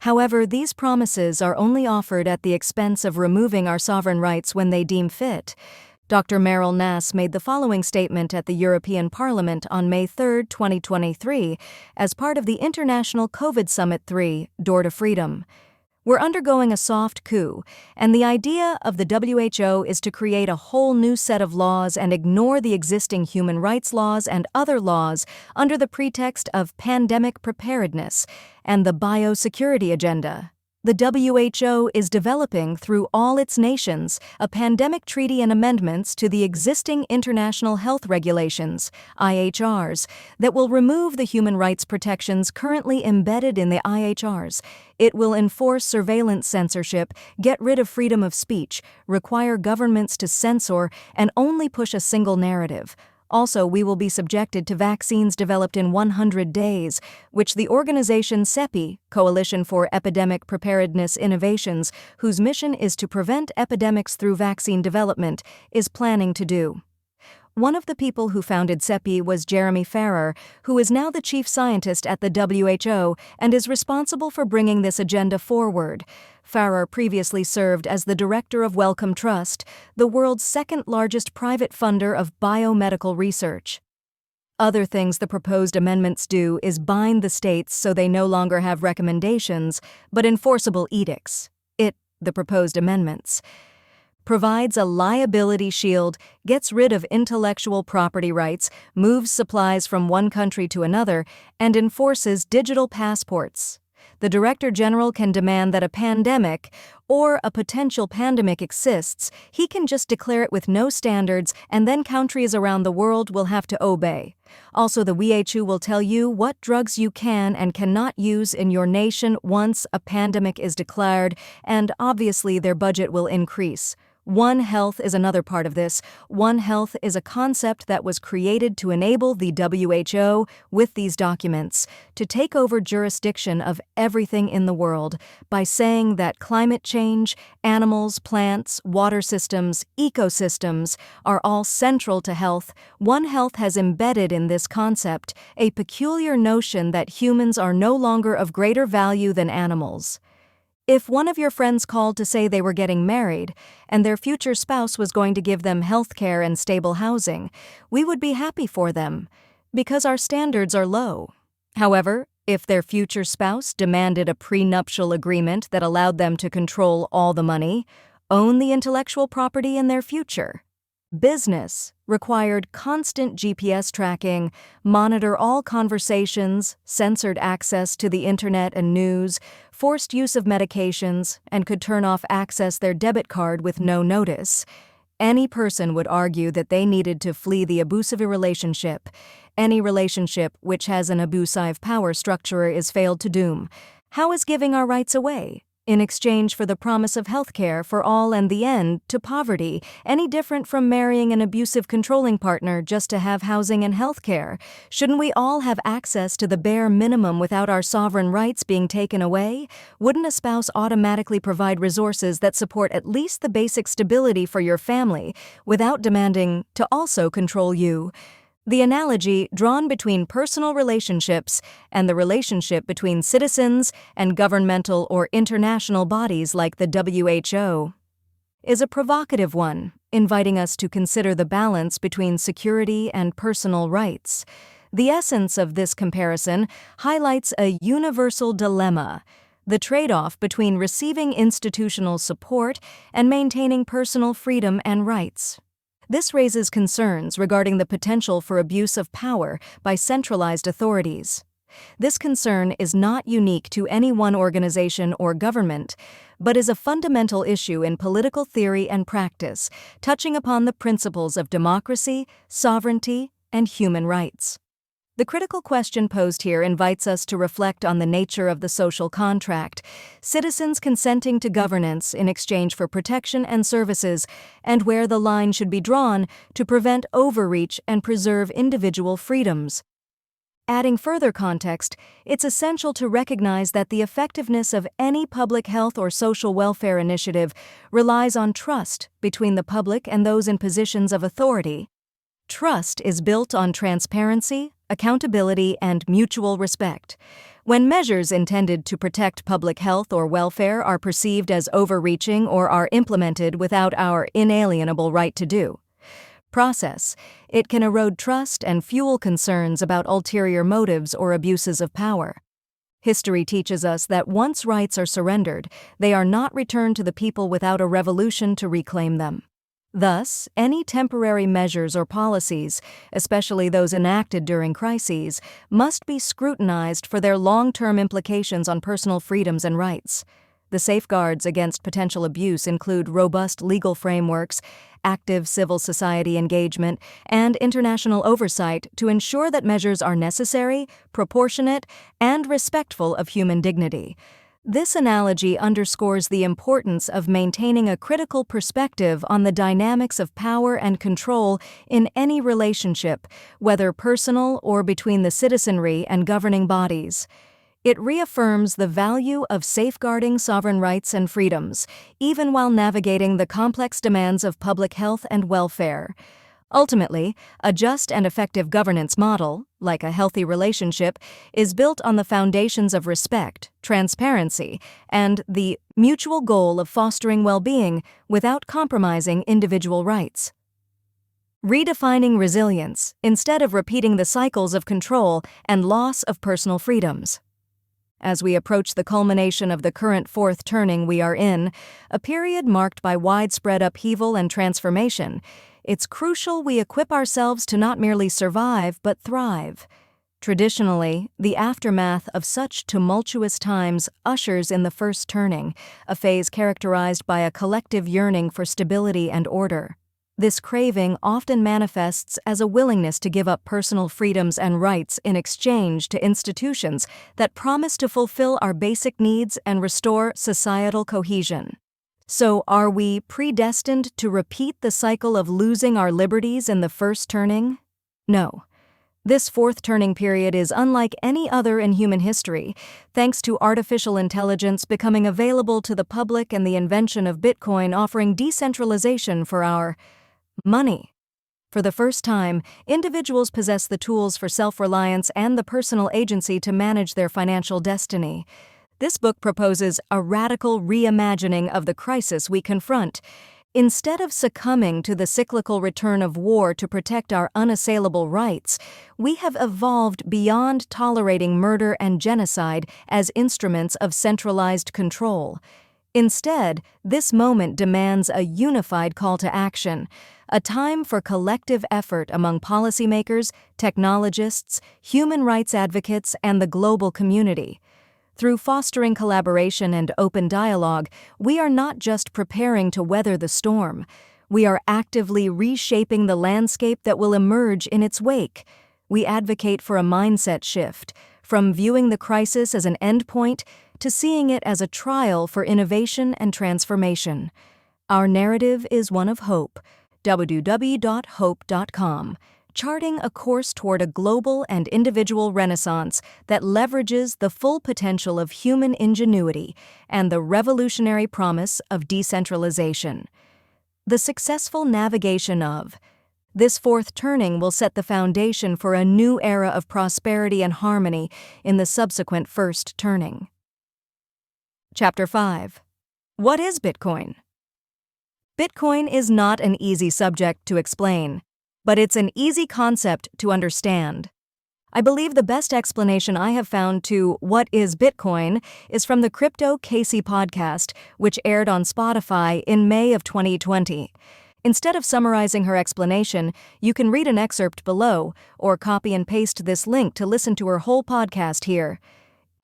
Speaker 1: However, these promises are only offered at the expense of removing our sovereign rights when they deem fit. Dr. Meryl Nass made the following statement at the European Parliament on May 3, 2023, as part of the International COVID Summit 3, Door to Freedom. We're undergoing a soft coup, and the idea of the WHO is to create a whole new set of laws and ignore the existing human rights laws and other laws under the pretext of pandemic preparedness and the biosecurity agenda. The WHO is developing through all its nations a pandemic treaty and amendments to the existing international health regulations, IHRs, that will remove the human rights protections currently embedded in the IHRs. It will enforce surveillance censorship, get rid of freedom of speech, require governments to censor, and only push a single narrative. Also, we will be subjected to vaccines developed in 100 days, which the organization CEPI, Coalition for Epidemic Preparedness Innovations, whose mission is to prevent epidemics through vaccine development, is planning to do. One of the people who founded CEPI was Jeremy Farrar, who is now the chief scientist at the WHO and is responsible for bringing this agenda forward. Farrar previously served as the director of Wellcome Trust, the world's second-largest private funder of biomedical research. Other things the proposed amendments do is bind the states so they no longer have recommendations, but enforceable edicts. The proposed amendments, provides a liability shield, gets rid of intellectual property rights, moves supplies from one country to another, and enforces digital passports. The Director General can demand that a pandemic or a potential pandemic exists. He can just declare it with no standards, and then countries around the world will have to obey. Also, the WHO will tell you what drugs you can and cannot use in your nation once a pandemic is declared, and obviously their budget will increase. One Health is another part of this. One Health is a concept that was created to enable the WHO, with these documents, to take over jurisdiction of everything in the world by saying that climate change, animals, plants, water systems, ecosystems are all central to health. One Health has embedded in this concept a peculiar notion that humans are no longer of greater value than animals. If one of your friends called to say they were getting married and their future spouse was going to give them health care and stable housing, we would be happy for them, because our standards are low. However, If their future spouse demanded a prenuptial agreement that allowed them to control all the money, own the intellectual property in their future. Business required constant GPS tracking, monitor all conversations, censored access to the internet and news, forced use of medications, and could turn off access their debit card with no notice. Any person would argue that they needed to flee the abusive relationship. Any relationship which has an abusive power structure is failed to doom. How is giving our rights away, in exchange for the promise of health care for all and the end to poverty, any different from marrying an abusive controlling partner just to have housing and health care? Shouldn't we all have access to the bare minimum without our sovereign rights being taken away? Wouldn't a spouse automatically provide resources that support at least the basic stability for your family without demanding to also control you? The analogy drawn between personal relationships and the relationship between citizens and governmental or international bodies like the WHO is a provocative one, inviting us to consider the balance between security and personal rights. The essence of this comparison highlights a universal dilemma: the trade-off between receiving institutional support and maintaining personal freedom and rights. This raises concerns regarding the potential for abuse of power by centralized authorities. This concern is not unique to any one organization or government, but is a fundamental issue in political theory and practice, touching upon the principles of democracy, sovereignty, and human rights. The critical question posed here invites us to reflect on the nature of the social contract, citizens consenting to governance in exchange for protection and services, and where the line should be drawn to prevent overreach and preserve individual freedoms. Adding further context, it's essential to recognize that the effectiveness of any public health or social welfare initiative relies on trust between the public and those in positions of authority. Trust is built on transparency, accountability, and mutual respect. When measures intended to protect public health or welfare are perceived as overreaching or are implemented without our inalienable right to do process, it can erode trust and fuel concerns about ulterior motives or abuses of power. History teaches us that once rights are surrendered, they are not returned to the people without a revolution to reclaim them. Thus, any temporary measures or policies, especially those enacted during crises, must be scrutinized for their long-term implications on personal freedoms and rights. The safeguards against potential abuse include robust legal frameworks, active civil society engagement, and international oversight to ensure that measures are necessary, proportionate, and respectful of human dignity. This analogy underscores the importance of maintaining a critical perspective on the dynamics of power and control in any relationship, whether personal or between the citizenry and governing bodies. It reaffirms the value of safeguarding sovereign rights and freedoms, even while navigating the complex demands of public health and welfare. Ultimately, a just and effective governance model, like a healthy relationship, is built on the foundations of respect, transparency, and the mutual goal of fostering well-being without compromising individual rights. Redefining resilience instead of repeating the cycles of control and loss of personal freedoms. As we approach the culmination of the current fourth turning we are in, a period marked by widespread upheaval and transformation, it's crucial we equip ourselves to not merely survive but thrive. Traditionally, the aftermath of such tumultuous times ushers in the first turning, a phase characterized by a collective yearning for stability and order. This craving often manifests as a willingness to give up personal freedoms and rights in exchange to institutions that promise to fulfill our basic needs and restore societal cohesion. So, are we predestined to repeat the cycle of losing our liberties in the first turning? No. This fourth turning period is unlike any other in human history, thanks to artificial intelligence becoming available to the public and the invention of Bitcoin offering decentralization for our money. For the first time, individuals possess the tools for self-reliance and the personal agency to manage their financial destiny. This book proposes a radical reimagining of the crisis we confront. Instead of succumbing to the cyclical return of war to protect our unassailable rights, we have evolved beyond tolerating murder and genocide as instruments of centralized control. Instead, this moment demands a unified call to action, a time for collective effort among policymakers, technologists, human rights advocates, and the global community. Through fostering collaboration and open dialogue, we are not just preparing to weather the storm. We are actively reshaping the landscape that will emerge in its wake. We advocate for a mindset shift, from viewing the crisis as an endpoint to seeing it as a trial for innovation and transformation. Our narrative is one of hope. www.hope.com, charting a course toward a global and individual renaissance that leverages the full potential of human ingenuity and the revolutionary promise of decentralization. The successful navigation of this fourth turning will set the foundation for a new era of prosperity and harmony in the subsequent first turning. Chapter 5. What is Bitcoin? Bitcoin is not an easy subject to explain, but it's an easy concept to understand. I believe the best explanation I have found to what is Bitcoin is from the Crypto Casey podcast, which aired on Spotify in May of 2020. Instead of summarizing her explanation, you can read an excerpt below or copy and paste this link to listen to her whole podcast here.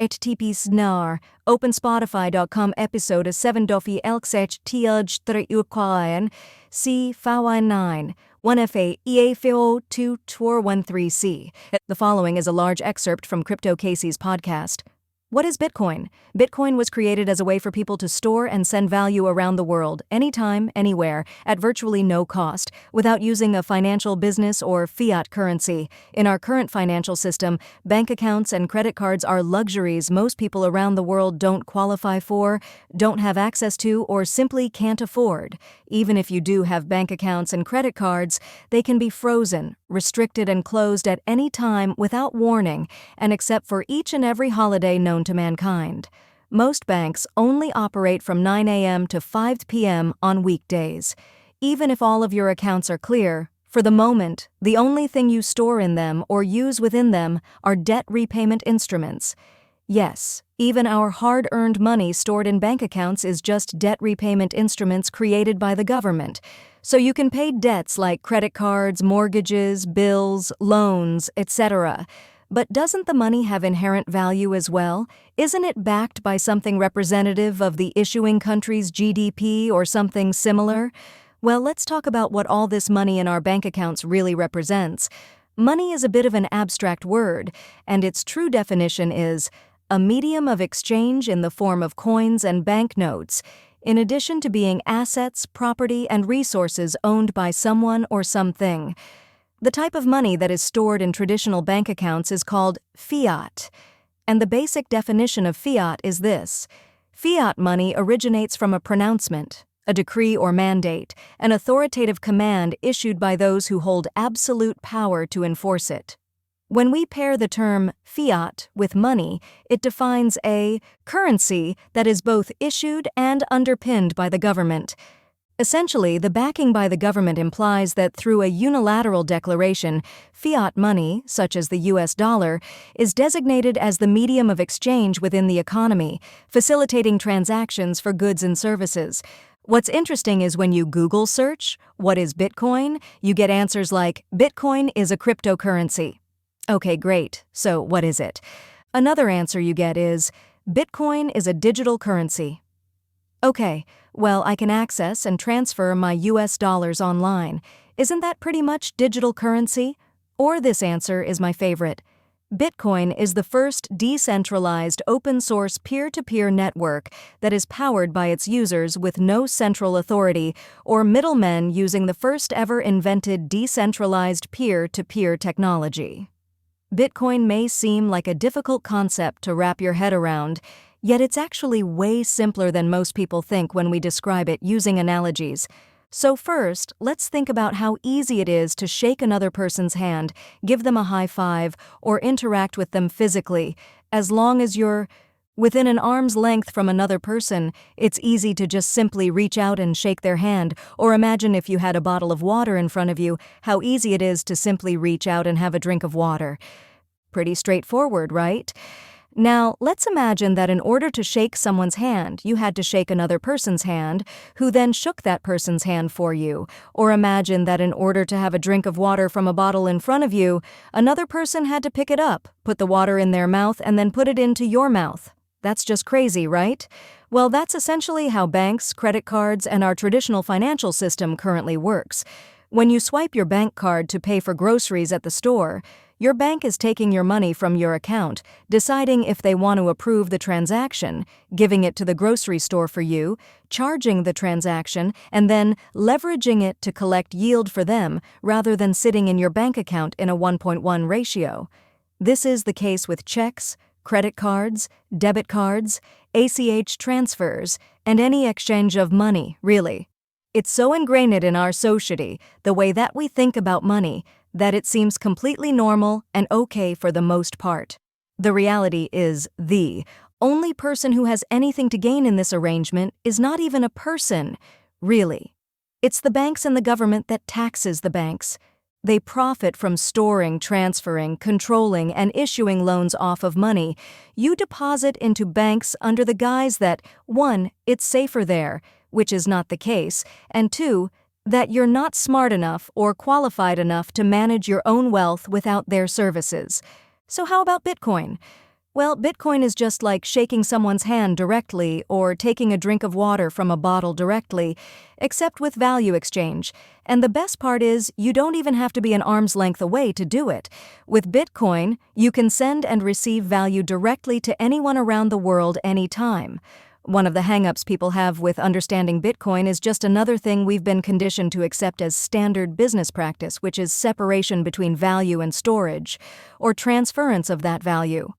Speaker 1: http:// openspotify.com episode 7.3 C 9 1FA EA 2413C. The following is a large excerpt from Crypto Casey's podcast. What is Bitcoin? Bitcoin was created as a way for people to store and send value around the world, anytime, anywhere, at virtually no cost, without using a financial business or fiat currency. In our current financial system, bank accounts and credit cards are luxuries most people around the world don't qualify for, don't have access to, or simply can't afford. Even if you do have bank accounts and credit cards, they can be frozen, restricted, and closed at any time without warning, and except for each and every holiday known to mankind. Most banks only operate from 9 a.m. to 5 p.m. on weekdays. Even if all of your accounts are clear, for the moment, the only thing you store in them or use within them are debt repayment instruments. Yes, even our hard-earned money stored in bank accounts is just debt repayment instruments created by the government. So you can pay debts like credit cards, mortgages, bills, loans, etc. But doesn't the money have inherent value as well? Isn't it backed by something representative of the issuing country's GDP or something similar? Well, let's talk about what all this money in our bank accounts really represents. Money is a bit of an abstract word, and its true definition is a medium of exchange in the form of coins and banknotes, in addition to being assets, property, and resources owned by someone or something. The type of money that is stored in traditional bank accounts is called fiat. And the basic definition of fiat is this. Fiat money originates from a pronouncement, a decree or mandate, an authoritative command issued by those who hold absolute power to enforce it. When we pair the term fiat with money, it defines a currency that is both issued and underpinned by the government. Essentially, the backing by the government implies that through a unilateral declaration, fiat money, such as the US dollar, is designated as the medium of exchange within the economy, facilitating transactions for goods and services. What's interesting is when you Google search, "What is Bitcoin?" you get answers like, "Bitcoin is a cryptocurrency." Okay, great. So what is it? Another answer you get is, "Bitcoin is a digital currency." Okay, well, I can access and transfer my US dollars online. Isn't that pretty much digital currency? Or this answer is my favorite. Bitcoin is the first decentralized open-source peer-to-peer network that is powered by its users with no central authority or middlemen, using the first-ever invented decentralized peer-to-peer technology. Bitcoin may seem like a difficult concept to wrap your head around, yet it's actually way simpler than most people think when we describe it using analogies. So first, let's think about how easy it is to shake another person's hand, give them a high five, or interact with them physically, as long as you're Within an arm's length from another person, it's easy to just simply reach out and shake their hand, or imagine if you had a bottle of water in front of you, how easy it is to simply reach out and have a drink of water. Pretty straightforward, right? Now, let's imagine that in order to shake someone's hand, you had to shake another person's hand, who then shook that person's hand for you. Or imagine that in order to have a drink of water from a bottle in front of you, another person had to pick it up, put the water in their mouth, and then put it into your mouth. That's just crazy, right? Well, that's essentially how banks, credit cards, and our traditional financial system currently works. When you swipe your bank card to pay for groceries at the store, your bank is taking your money from your account, deciding if they want to approve the transaction, giving it to the grocery store for you, charging the transaction, and then leveraging it to collect yield for them rather than sitting in your bank account in a 1.1 ratio. This is the case with checks, credit cards, debit cards, ACH transfers, and any exchange of money, really. It's so ingrained in our society, the way that we think about money, that it seems completely normal and okay for the most part. The reality is the only person who has anything to gain in this arrangement is not even a person, really. It's the banks and the government that taxes the banks. They profit from storing, transferring, controlling, and issuing loans off of money you deposit into banks under the guise that, 1, it's safer there, which is not the case, and 2, that you're not smart enough or qualified enough to manage your own wealth without their services. So how about Bitcoin? Well, Bitcoin is just like shaking someone's hand directly or taking a drink of water from a bottle directly, except with value exchange. And the best part is, you don't even have to be an arm's length away to do it. With Bitcoin, you can send and receive value directly to anyone around the world anytime. One of the hang-ups people have with understanding Bitcoin is just another thing we've been conditioned to accept as standard business practice, which is separation between value and storage, or transference of that value.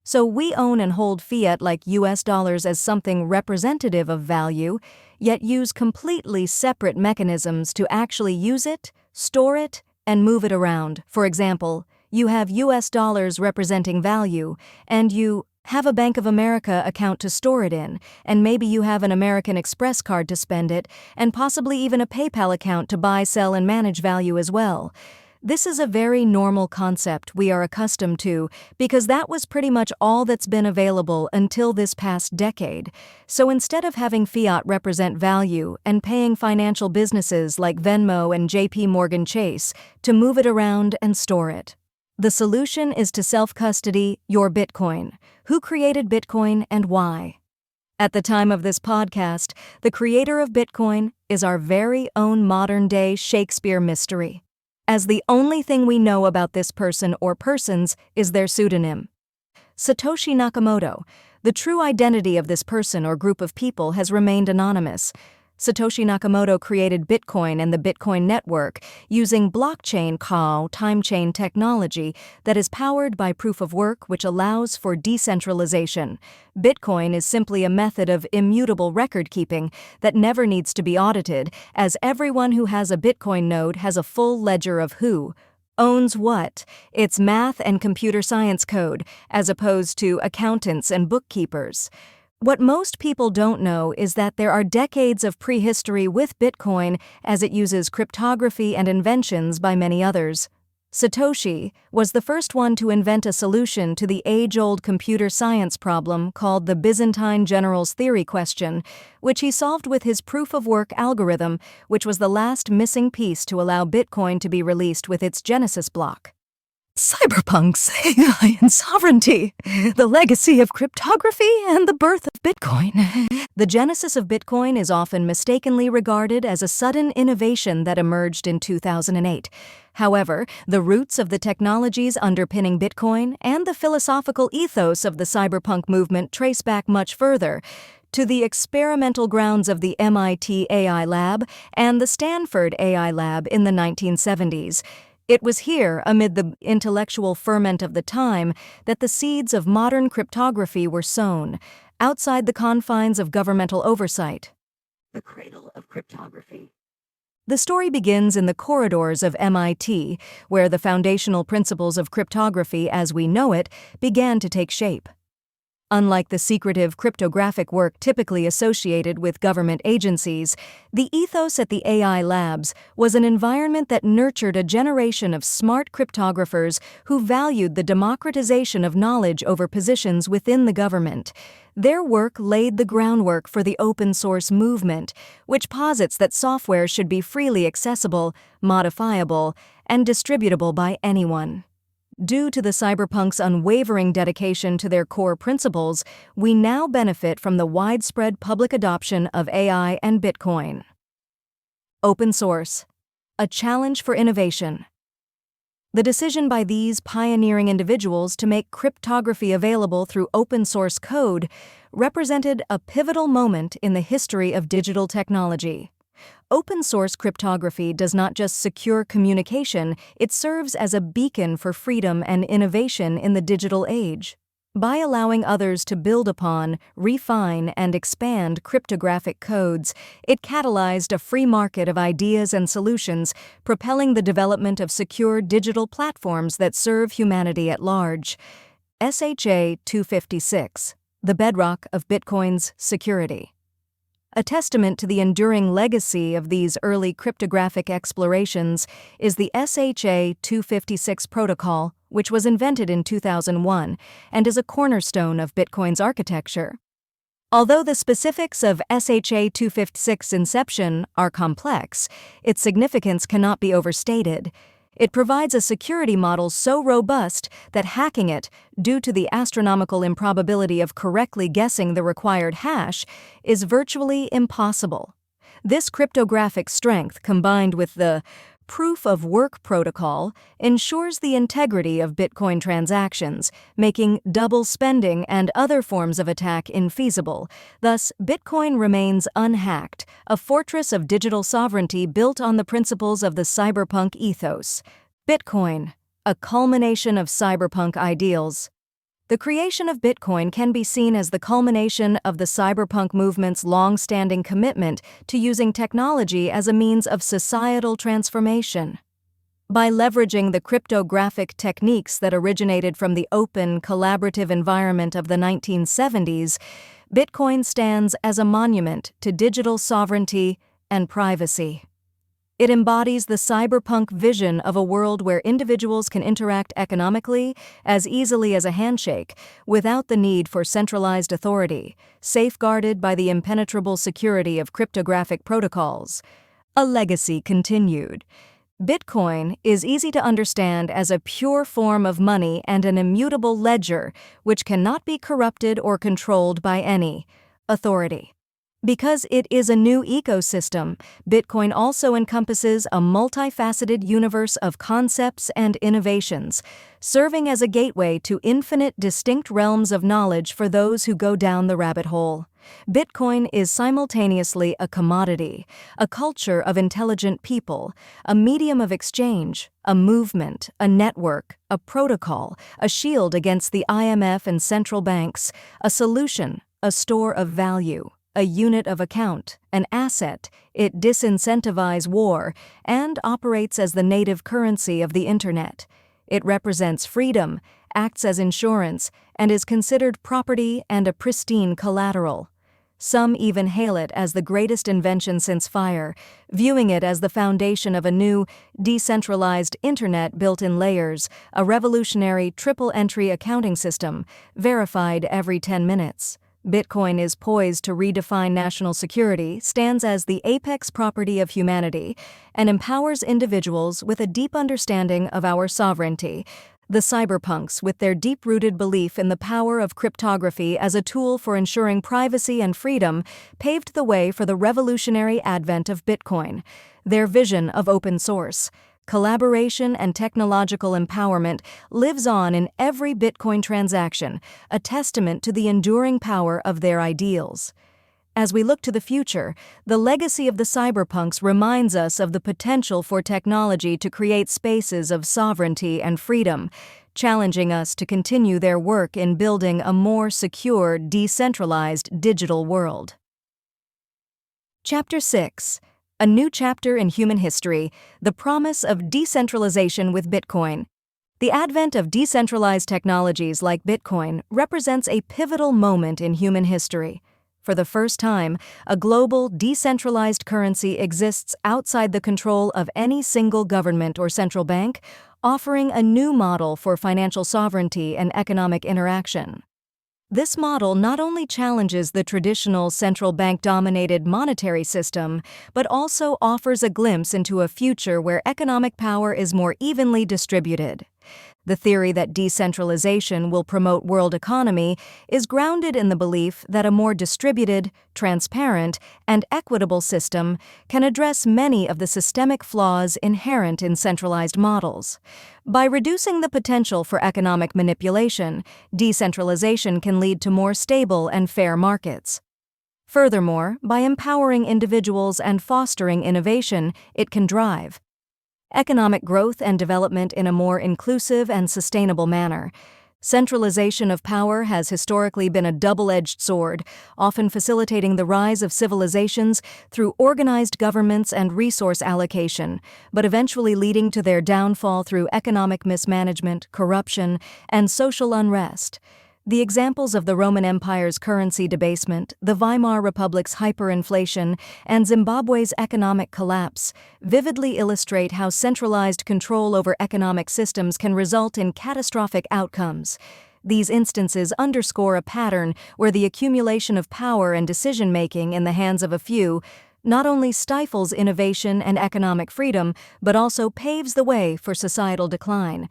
Speaker 1: So we own and hold fiat like US dollars as something representative of value, yet use completely separate mechanisms to actually use it, store it, and move it around. For example, you have US dollars representing value, and you have a Bank of America account to store it in, and maybe you have an American Express card to spend it, and possibly even a PayPal account to buy, sell, and manage value as well. This is a very normal concept we are accustomed to because that was pretty much all that's been available until this past decade. So instead of having fiat represent value and paying financial businesses like Venmo and JP Morgan Chase to move it around and store it, the solution is to self-custody your Bitcoin. Who created Bitcoin and why? At the time of this podcast, the creator of Bitcoin is our very own modern-day Shakespeare mystery, as the only thing we know about this person or persons is their pseudonym. Satoshi Nakamoto. The true identity of this person or group of people has remained anonymous. Satoshi Nakamoto created Bitcoin and the Bitcoin network using blockchain time chain technology that is powered by proof of work, which allows for decentralization. Bitcoin is simply a method of immutable record-keeping that never needs to be audited, as everyone who has a Bitcoin node has a full ledger of who owns what. It's math and computer science code, as opposed to accountants and bookkeepers. What most people don't know is that there are decades of prehistory with Bitcoin, as it uses cryptography and inventions by many others. Satoshi was the first one to invent a solution to the age-old computer science problem called the Byzantine general's theory question, which he solved with his proof-of-work algorithm, which was the last missing piece to allow Bitcoin to be released with its Genesis block. Cyberpunk's AI and sovereignty, the legacy of cryptography, and the birth of Bitcoin. The genesis of Bitcoin is often mistakenly regarded as a sudden innovation that emerged in 2008. However, the roots of the technologies underpinning Bitcoin and the philosophical ethos of the cyberpunk movement trace back much further, to the experimental grounds of the MIT AI Lab and the Stanford AI Lab in the 1970s. It was here, amid the intellectual ferment of the time, that the seeds of modern cryptography were sown, outside the confines of governmental oversight. The cradle of cryptography. The story begins in the corridors of MIT, where the foundational principles of cryptography as we know it began to take shape. Unlike the secretive cryptographic work typically associated with government agencies, the ethos at the AI labs was an environment that nurtured a generation of smart cryptographers who valued the democratization of knowledge over positions within the government. Their work laid the groundwork for the open source movement, which posits that software should be freely accessible, modifiable, and distributable by anyone. Due to the cyberpunks' unwavering dedication to their core principles, we now benefit from the widespread public adoption of AI and Bitcoin. Open source, a challenge for innovation. The decision by these pioneering individuals to make cryptography available through open source code represented a pivotal moment in the history of digital technology. Open source cryptography does not just secure communication, it serves as a beacon for freedom and innovation in the digital age. By allowing others to build upon, refine, and expand cryptographic codes, it catalyzed a free market of ideas and solutions, propelling the development of secure digital platforms that serve humanity at large. SHA 256, the bedrock of Bitcoin's security. A testament to the enduring legacy of these early cryptographic explorations is the SHA 256 protocol, which was invented in 2001 and is a cornerstone of Bitcoin's architecture. Although the specifics of SHA 256's inception are complex, its significance cannot be overstated. It provides a security model so robust that hacking it, due to the astronomical improbability of correctly guessing the required hash, is virtually impossible. This cryptographic strength, combined with the proof-of-work protocol, ensures the integrity of Bitcoin transactions, making double spending and other forms of attack infeasible. Thus, Bitcoin remains unhacked, a fortress of digital sovereignty built on the principles of the cyberpunk ethos. Bitcoin, a culmination of cyberpunk ideals. The creation of Bitcoin can be seen as the culmination of the cyberpunk movement's long-standing commitment to using technology as a means of societal transformation. By leveraging the cryptographic techniques that originated from the open, collaborative environment of the 1970s, Bitcoin stands as a monument to digital sovereignty and privacy. It embodies the cyberpunk vision of a world where individuals can interact economically as easily as a handshake, without the need for centralized authority, safeguarded by the impenetrable security of cryptographic protocols. A legacy continued. Bitcoin is easy to understand as a pure form of money and an immutable ledger which cannot be corrupted or controlled by any authority. Because it is a new ecosystem, Bitcoin also encompasses a multifaceted universe of concepts and innovations, serving as a gateway to infinite distinct realms of knowledge for those who go down the rabbit hole. Bitcoin is simultaneously a commodity, a culture of intelligent people, a medium of exchange, a movement, a network, a protocol, a shield against the IMF and central banks, a solution, a store of value, a unit of account, an asset. It disincentivizes war and operates as the native currency of the Internet. It represents freedom, acts as insurance, and is considered property and a pristine collateral. Some even hail it as the greatest invention since fire, viewing it as the foundation of a new, decentralized Internet built in layers, a revolutionary triple-entry accounting system, verified every 10 minutes. Bitcoin is poised to redefine national security, stands as the apex property of humanity, and empowers individuals with a deep understanding of our sovereignty. The cyberpunks, with their deep-rooted belief in the power of cryptography as a tool for ensuring privacy and freedom, paved the way for the revolutionary advent of Bitcoin. Their vision of open source, collaboration, and technological empowerment lives on in every Bitcoin transaction, a testament to the enduring power of their ideals. As we look to the future, the legacy of the cyberpunks reminds us of the potential for technology to create spaces of sovereignty and freedom, challenging us to continue their work in building a more secure, decentralized digital world. Chapter 6. A new chapter in human history, the promise of decentralization with Bitcoin. The advent of decentralized technologies like Bitcoin represents a pivotal moment in human history. For the first time, a global, decentralized currency exists outside the control of any single government or central bank, offering a new model for financial sovereignty and economic interaction. This model not only challenges the traditional central bank-dominated monetary system, but also offers a glimpse into a future where economic power is more evenly distributed. The theory that decentralization will promote world economy is grounded in the belief that a more distributed, transparent, and equitable system can address many of the systemic flaws inherent in centralized models. By reducing the potential for economic manipulation, decentralization can lead to more stable and fair markets. Furthermore, by empowering individuals and fostering innovation, it can drive economic growth and development in a more inclusive and sustainable manner. Centralization of power has historically been a double-edged sword, often facilitating the rise of civilizations through organized governments and resource allocation, but eventually leading to their downfall through economic mismanagement, corruption, and social unrest. The examples of the Roman Empire's currency debasement, the Weimar Republic's hyperinflation, and Zimbabwe's economic collapse vividly illustrate how centralized control over economic systems can result in catastrophic outcomes. These instances underscore a pattern where the accumulation of power and decision-making in the hands of a few not only stifles innovation and economic freedom, but also paves the way for societal decline.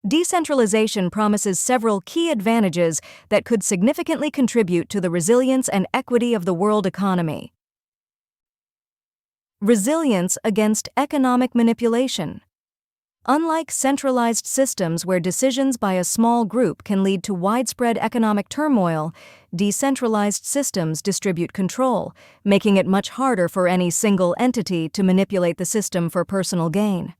Speaker 1: Decentralization promises several key advantages that could significantly contribute to the resilience and equity of the world economy. Resilience against economic manipulation. Unlike centralized systems where decisions by a small group can lead to widespread economic turmoil, decentralized systems distribute control, making it much harder for any single entity to manipulate the system for personal gain.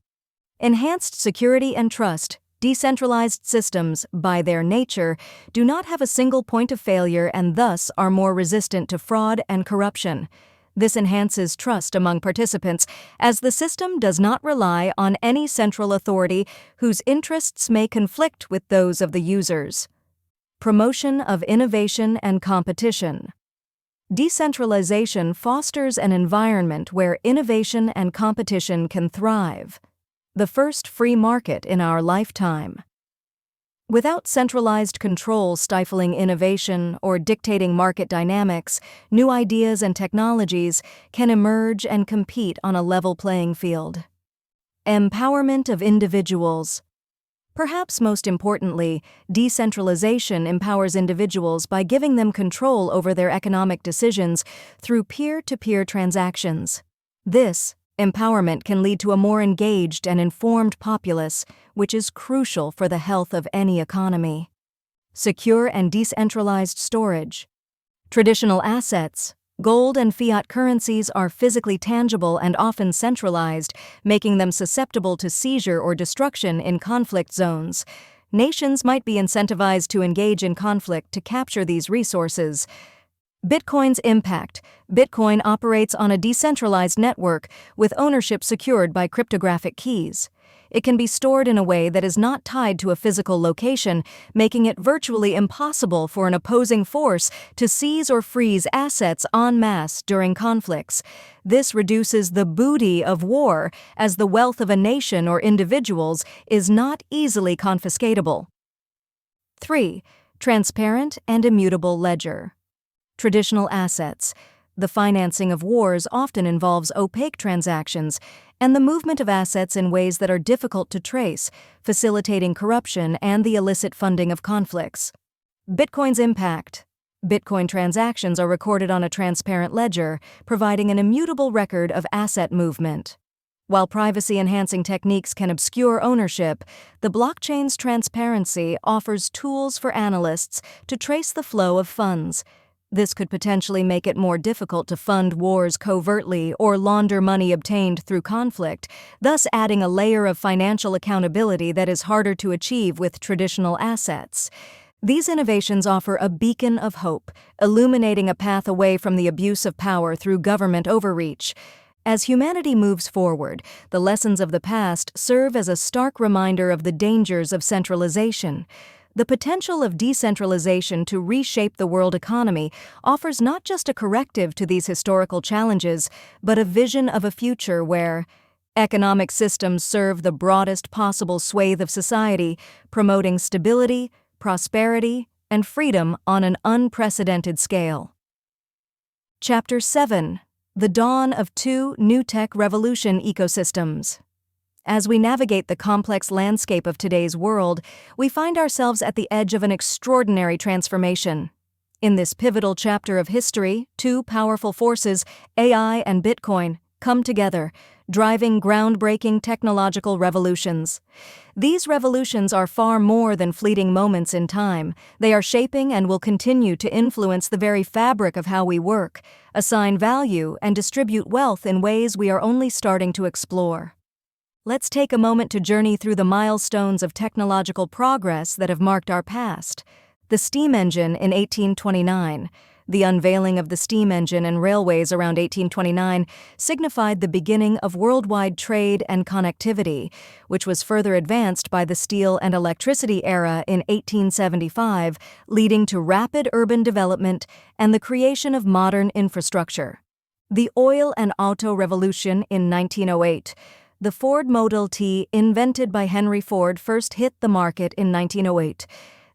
Speaker 1: Enhanced security and trust. Decentralized systems, by their nature, do not have a single point of failure and thus are more resistant to fraud and corruption. This enhances trust among participants, as the system does not rely on any central authority whose interests may conflict with those of the users. Promotion of innovation and competition. Decentralization fosters an environment where innovation and competition can thrive. The first free market in our lifetime. Without centralized control stifling innovation or dictating market dynamics, new ideas and technologies can emerge and compete on a level playing field. Empowerment of individuals. Perhaps most importantly, decentralization empowers individuals by giving them control over their economic decisions through peer-to-peer transactions. This empowerment can lead to a more engaged and informed populace, which is crucial for the health of any economy. Secure and decentralized storage. Traditional assets, gold and fiat currencies are physically tangible and often centralized, making them susceptible to seizure or destruction in conflict zones. Nations might be incentivized to engage in conflict to capture these resources. Bitcoin's impact. Bitcoin operates on a decentralized network with ownership secured by cryptographic keys. It can be stored in a way that is not tied to a physical location, making it virtually impossible for an opposing force to seize or freeze assets en masse during conflicts. This reduces the booty of war, as the wealth of a nation or individuals is not easily confiscatable. 3. Transparent and immutable ledger. Traditional assets. The financing of wars often involves opaque transactions and the movement of assets in ways that are difficult to trace, facilitating corruption and the illicit funding of conflicts. Bitcoin's impact. Bitcoin transactions are recorded on a transparent ledger, providing an immutable record of asset movement. While privacy-enhancing techniques can obscure ownership, the blockchain's transparency offers tools for analysts to trace the flow of funds. This could potentially make it more difficult to fund wars covertly or launder money obtained through conflict, thus adding a layer of financial accountability that is harder to achieve with traditional assets. These innovations offer a beacon of hope, illuminating a path away from the abuse of power through government overreach. As humanity moves forward, the lessons of the past serve as a stark reminder of the dangers of centralization. The potential of decentralization to reshape the world economy offers not just a corrective to these historical challenges, but a vision of a future where economic systems serve the broadest possible swathe of society, promoting stability, prosperity, and freedom on an unprecedented scale. Chapter 7: The Dawn of Two New Tech Revolution Ecosystems. As we navigate the complex landscape of today's world, we find ourselves at the edge of an extraordinary transformation. In this pivotal chapter of history, two powerful forces, AI and Bitcoin, come together, driving groundbreaking technological revolutions. These revolutions are far more than fleeting moments in time. They are shaping and will continue to influence the very fabric of how we work, assign value, and distribute wealth in ways we are only starting to explore. Let's take a moment to journey through the milestones of technological progress that have marked our past. The steam engine in 1829. The unveiling of the steam engine and railways around 1829 signified the beginning of worldwide trade and connectivity, which was further advanced by the steel and electricity era in 1875, leading to rapid urban development and the creation of modern infrastructure. The oil and auto revolution in 1908. The Ford Model T, invented by Henry Ford, first hit the market in 1908.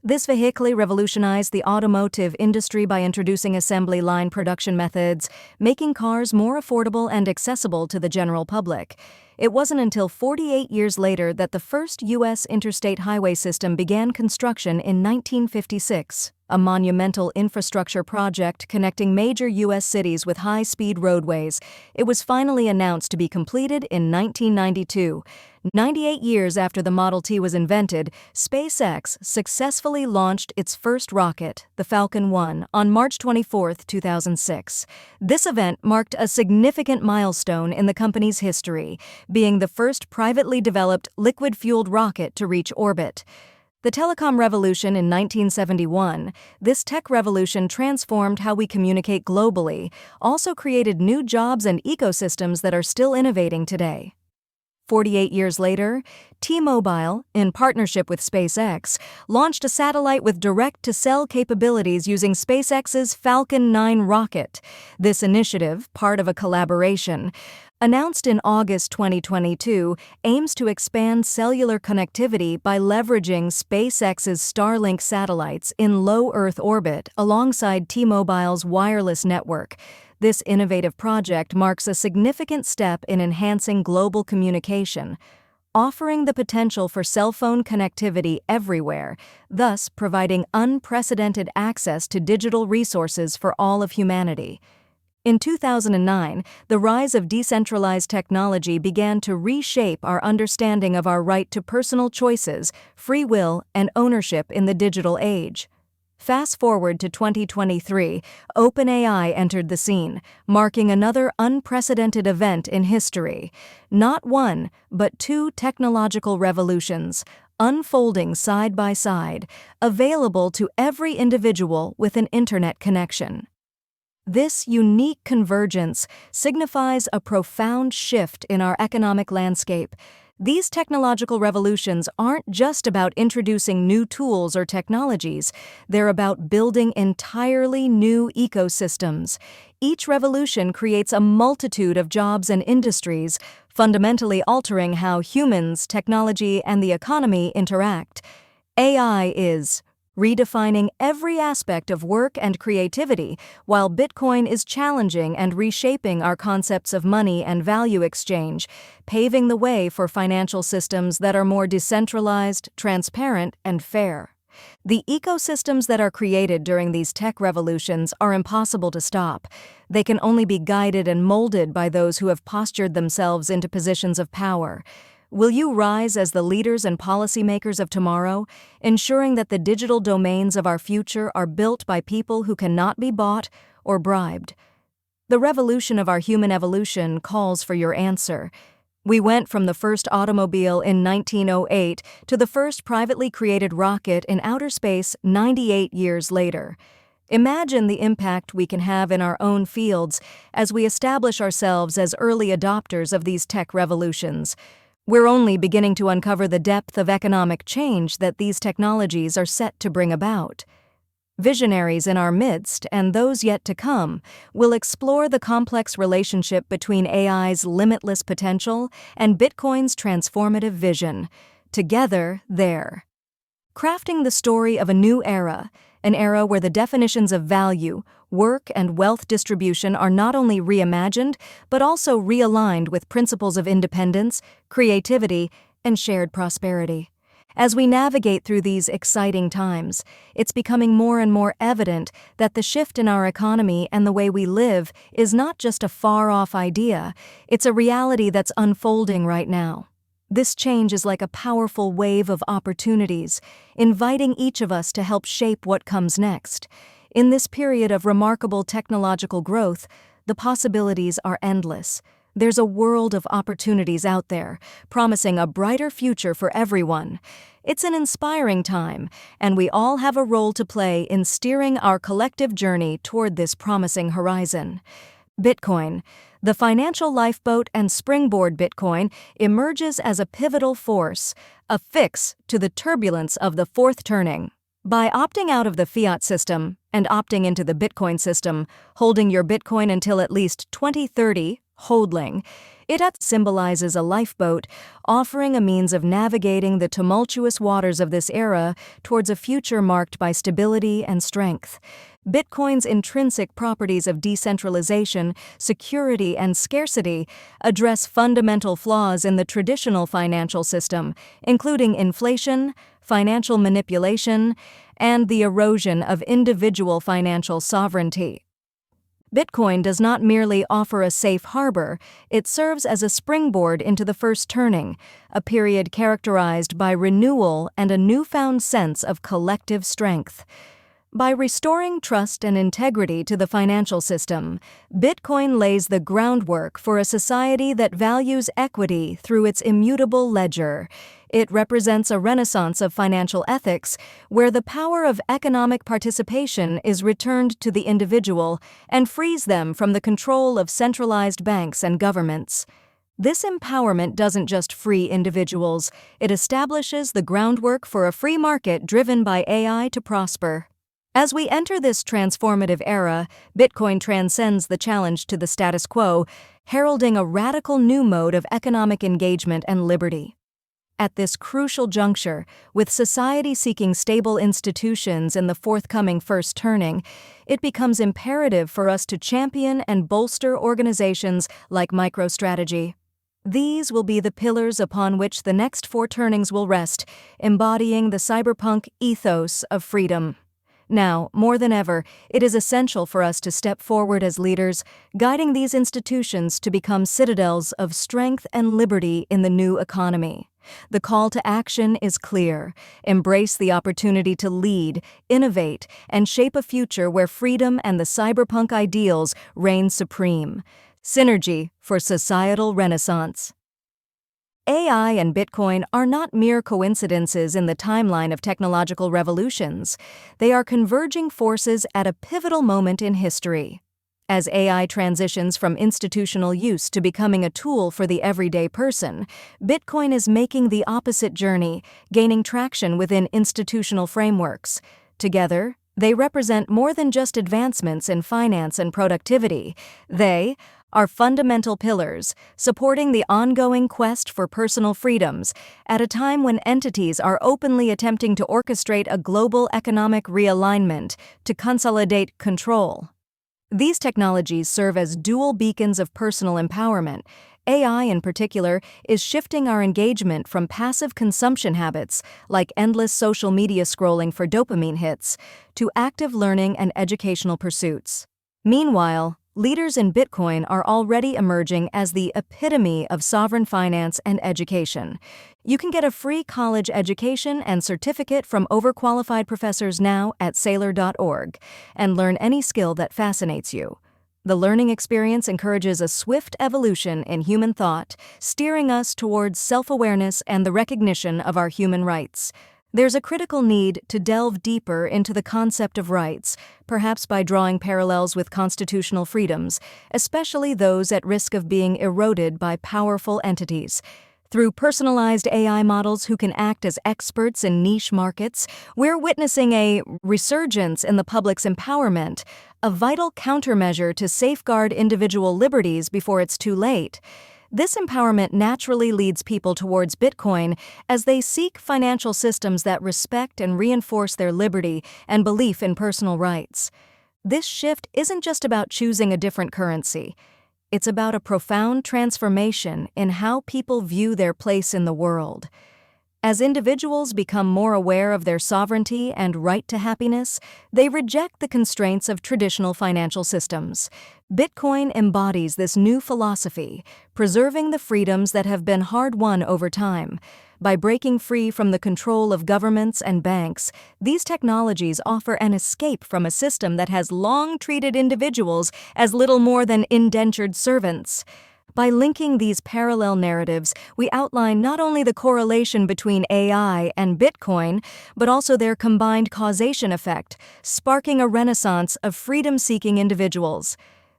Speaker 1: This vehicle revolutionized the automotive industry by introducing assembly line production methods, making cars more affordable and accessible to the general public. It wasn't until 48 years later that the first U.S. interstate highway system began construction in 1956, a monumental infrastructure project connecting major U.S. cities with high-speed roadways. It was finally announced to be completed in 1992. 98 years after the Model T was invented, SpaceX successfully launched its first rocket, the Falcon 1, on March 24, 2006. This event marked a significant milestone in the company's history, being the first privately developed liquid-fueled rocket to reach orbit. The telecom revolution in 1971, this tech revolution transformed how we communicate globally, also created new jobs and ecosystems that are still innovating today. 48 years later, T-Mobile, in partnership with SpaceX, launched a satellite with direct-to-cell capabilities using SpaceX's Falcon 9 rocket. This initiative, part of a collaboration, announced in August 2022, aims to expand cellular connectivity by leveraging SpaceX's Starlink satellites in low Earth orbit alongside T-Mobile's wireless network. This innovative project marks a significant step in enhancing global communication, offering the potential for cell phone connectivity everywhere, thus providing unprecedented access to digital resources for all of humanity. In 2009, the rise of decentralized technology began to reshape our understanding of our right to personal choices, free will, and ownership in the digital age. Fast forward to 2023, OpenAI entered the scene, marking another unprecedented event in history. Not one, but two technological revolutions, unfolding side by side, available to every individual with an internet connection. This unique convergence signifies a profound shift in our economic landscape. These technological revolutions aren't just about introducing new tools or technologies, they're about building entirely new ecosystems. Each revolution creates a multitude of jobs and industries, fundamentally altering how humans, technology, and the economy interact. AI is redefining every aspect of work and creativity, while Bitcoin is challenging and reshaping our concepts of money and value exchange, paving the way for financial systems that are more decentralized, transparent, and fair. The ecosystems that are created during these tech revolutions are impossible to stop. They can only be guided and molded by those who have postured themselves into positions of power. Will you rise as the leaders and policymakers of tomorrow, ensuring that the digital domains of our future are built by people who cannot be bought or bribed? The revolution of our human evolution calls for your answer. We went from the first automobile in 1908 to the first privately created rocket in outer space 98 years later. Imagine the impact we can have in our own fields as we establish ourselves as early adopters of these tech revolutions. We're only beginning to uncover the depth of economic change that these technologies are set to bring about. Visionaries in our midst, and those yet to come, will explore the complex relationship between AI's limitless potential and Bitcoin's transformative vision. Together, there. Crafting the story of a new era, an era where the definitions of value, work, and wealth distribution are not only reimagined, but also realigned with principles of independence, creativity, and shared prosperity. As we navigate through these exciting times, it's becoming more and more evident that the shift in our economy and the way we live is not just a far-off idea, it's a reality that's unfolding right now. This change is like a powerful wave of opportunities, inviting each of us to help shape what comes next. In this period of remarkable technological growth, the possibilities are endless. There's a world of opportunities out there, promising a brighter future for everyone. It's an inspiring time, and we all have a role to play in steering our collective journey toward this promising horizon. Bitcoin, the financial lifeboat and springboard. Bitcoin emerges as a pivotal force, a fix to the turbulence of the fourth turning. By opting out of the fiat system and opting into the Bitcoin system, holding your Bitcoin until at least 2030, holding, it symbolizes a lifeboat, offering a means of navigating the tumultuous waters of this era towards a future marked by stability and strength. Bitcoin's intrinsic properties of decentralization, security, and scarcity address fundamental flaws in the traditional financial system, including inflation, financial manipulation, and the erosion of individual financial sovereignty. Bitcoin does not merely offer a safe harbor, it serves as a springboard into the first turning, a period characterized by renewal and a newfound sense of collective strength. By restoring trust and integrity to the financial system, Bitcoin lays the groundwork for a society that values equity through its immutable ledger. It represents a renaissance of financial ethics, where the power of economic participation is returned to the individual and frees them from the control of centralized banks and governments. This empowerment doesn't just free individuals, it establishes the groundwork for a free market driven by AI to prosper. As we enter this transformative era, Bitcoin transcends the challenge to the status quo, heralding a radical new mode of economic engagement and liberty. At this crucial juncture, with society seeking stable institutions in the forthcoming first turning, it becomes imperative for us to champion and bolster organizations like MicroStrategy. These will be the pillars upon which the next four turnings will rest, embodying the cyberpunk ethos of freedom. Now, more than ever, it is essential for us to step forward as leaders, guiding these institutions to become citadels of strength and liberty in the new economy. The call to action is clear. Embrace the opportunity to lead, innovate, and shape a future where freedom and the cyberpunk ideals reign supreme. Synergy for societal renaissance. AI and Bitcoin are not mere coincidences in the timeline of technological revolutions. They are converging forces at a pivotal moment in history. As AI transitions from institutional use to becoming a tool for the everyday person, Bitcoin is making the opposite journey, gaining traction within institutional frameworks. Together, they represent more than just advancements in finance and productivity. They are fundamental pillars, supporting the ongoing quest for personal freedoms at a time when entities are openly attempting to orchestrate a global economic realignment to consolidate control. These technologies serve as dual beacons of personal empowerment. AI, in particular, is shifting our engagement from passive consumption habits, like endless social media scrolling for dopamine hits, to active learning and educational pursuits. Meanwhile, leaders in Bitcoin are already emerging as the epitome of sovereign finance and education. You can get a free college education and certificate from overqualified professors now at Sailor.org and learn any skill that fascinates you. The learning experience encourages a swift evolution in human thought, steering us towards self-awareness and the recognition of our human rights. There's a critical need to delve deeper into the concept of rights, perhaps by drawing parallels with constitutional freedoms, especially those at risk of being eroded by powerful entities. Through personalized AI models who can act as experts in niche markets, we're witnessing a resurgence in the public's empowerment, a vital countermeasure to safeguard individual liberties before it's too late. This empowerment naturally leads people towards Bitcoin as they seek financial systems that respect and reinforce their liberty and belief in personal rights. This shift isn't just about choosing a different currency. It's about a profound transformation in how people view their place in the world. As individuals become more aware of their sovereignty and right to happiness, they reject the constraints of traditional financial systems. Bitcoin embodies this new philosophy, preserving the freedoms that have been hard-won over time. By breaking free from the control of governments and banks, these technologies offer an escape from a system that has long treated individuals as little more than indentured servants. By linking these parallel narratives, we outline not only the correlation between AI and Bitcoin, but also their combined causation effect, sparking a renaissance of freedom-seeking individuals.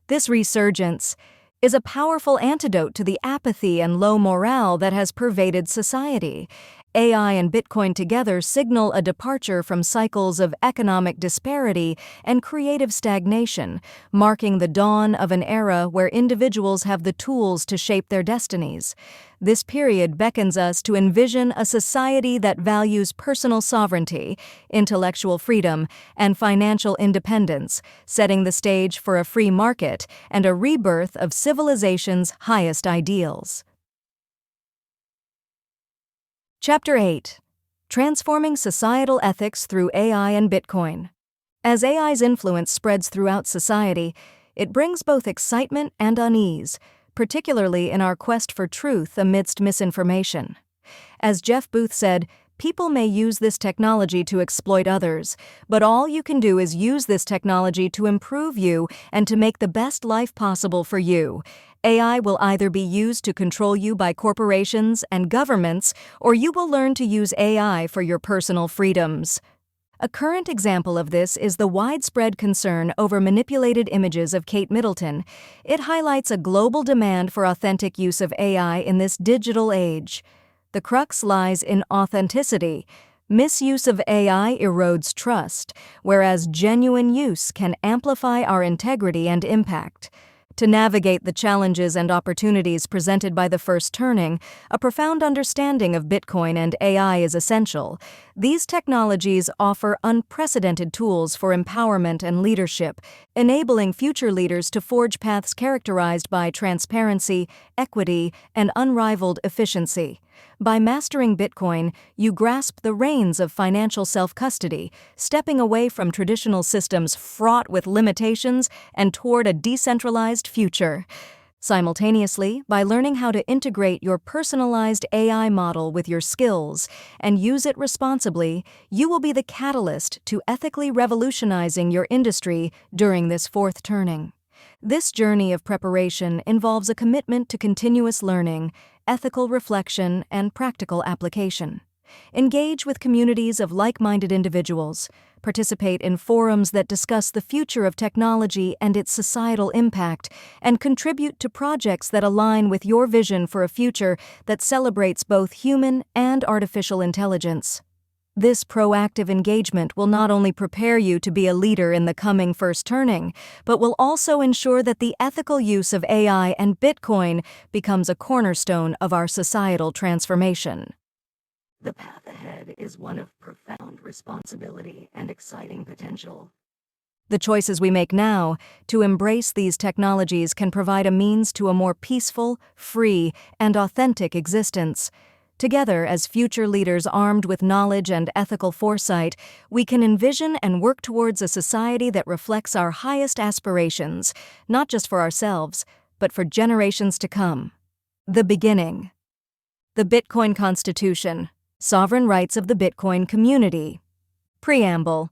Speaker 1: This resurgence is a powerful antidote to the apathy and low morale that has pervaded society. AI and Bitcoin together signal a departure from cycles of economic disparity and creative stagnation, marking the dawn of an era where individuals have the tools to shape their destinies. This period beckons us to envision a society that values personal sovereignty, intellectual freedom, and financial independence, setting the stage for a free market and a rebirth of civilization's highest ideals. Chapter 8. Transforming Societal Ethics Through AI and Bitcoin. As AI's influence spreads throughout society, it brings both excitement and unease, particularly in our quest for truth amidst misinformation. As Jeff Booth said, people may use this technology to exploit others, but all you can do is use this technology to improve you and to make the best life possible for you. AI will either be used to control you by corporations and governments, or you will learn to use AI for your personal freedoms. A current example of this is the widespread concern over manipulated images of Kate Middleton. It highlights a global demand for authentic use of AI in this digital age. The crux lies in authenticity. Misuse of AI erodes trust, whereas genuine use can amplify our integrity and impact. To navigate the challenges and opportunities presented by the first turning, a profound understanding of Bitcoin and AI is essential. These technologies offer unprecedented tools for empowerment and leadership, enabling future leaders to forge paths characterized by transparency, equity, and unrivaled efficiency. By mastering Bitcoin, you grasp the reins of financial self-custody, stepping away from traditional systems fraught with limitations and toward a decentralized future. Simultaneously, by learning how to integrate your personalized AI model with your skills and use it responsibly, you will be the catalyst to ethically revolutionizing your industry during this fourth turning. This journey of preparation involves a commitment to continuous learning, ethical reflection, and practical application. Engage with communities of like-minded individuals. Participate in forums that discuss the future of technology and its societal impact, and contribute to projects that align with your vision for a future that celebrates both human and artificial intelligence. This proactive engagement will not only prepare you to be a leader in the coming first turning, but will also ensure that the ethical use of AI and Bitcoin becomes a cornerstone of our societal transformation.
Speaker 2: The path ahead is one of profound responsibility and exciting potential.
Speaker 1: The choices we make now to embrace these technologies can provide a means to a more peaceful, free, and authentic existence. Together, as future leaders armed with knowledge and ethical foresight, we can envision and work towards a society that reflects our highest aspirations, not just for ourselves, but for generations to come. The beginning. The Bitcoin Constitution. Sovereign rights of the Bitcoin community. Preamble.